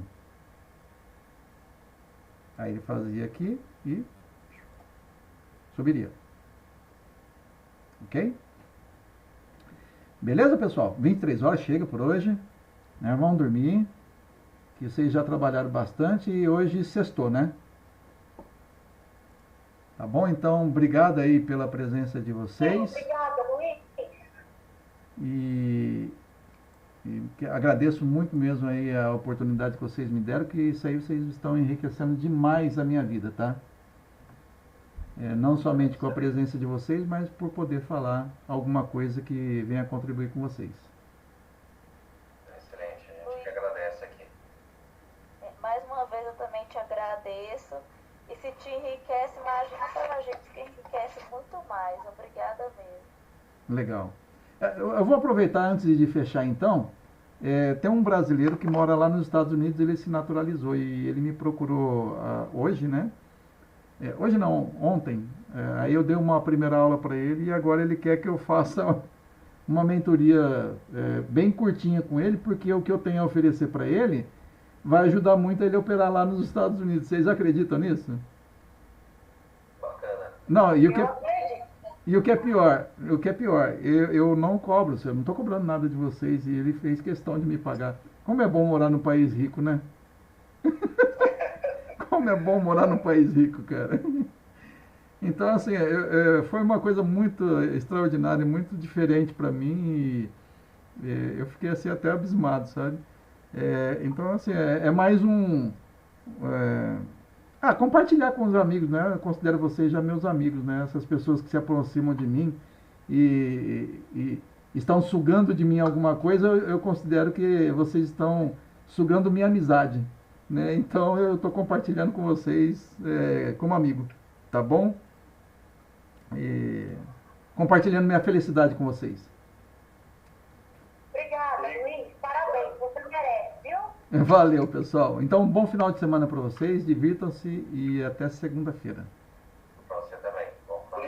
Aí ele fazia aqui e subiria. Ok? Beleza, pessoal? 23 horas chega por hoje. Né? Vamos dormir. Que vocês já trabalharam bastante e hoje sextou, né? Tá bom? Então, obrigado aí pela presença de vocês. Sim, obrigada, Luiz. E agradeço muito mesmo aí a oportunidade que vocês me deram, que isso aí vocês estão enriquecendo demais a minha vida, tá? Não somente com a presença de vocês, mas por poder falar alguma coisa que venha contribuir com vocês. Excelente, a gente que agradece aqui. Mais uma vez eu também te agradeço. E se te enriquece, imagina para a gente que enriquece muito mais. Obrigada mesmo. Legal. Eu vou aproveitar antes de fechar então. Tem um brasileiro que mora lá nos Estados Unidos, ele se naturalizou e ele me procurou hoje, né? Hoje não, ontem. Aí eu dei uma primeira aula para ele e agora ele quer que eu faça uma mentoria bem curtinha com ele, porque o que eu tenho a oferecer para ele vai ajudar muito ele a operar lá nos Estados Unidos. Vocês acreditam nisso? Bacana. Não, e o que é pior, eu não cobro, eu não estou cobrando nada de vocês e ele fez questão de me pagar. Como é bom morar num país rico, né? Como é bom morar num país rico, cara. Então, assim, foi uma coisa muito extraordinária, muito diferente para mim e eu fiquei assim até abismado, sabe? Então, assim, é mais um... compartilhar com os amigos, né? Eu considero vocês já meus amigos, né? Essas pessoas que se aproximam de mim e estão sugando de mim alguma coisa, eu considero que vocês estão sugando minha amizade, né? Então eu estou compartilhando com vocês como amigo, tá bom? Compartilhando minha felicidade com vocês. Obrigada, Luiz. Parabéns, você merece, viu? Valeu, pessoal. Então, um bom final de semana para vocês, divirtam-se e até segunda-feira.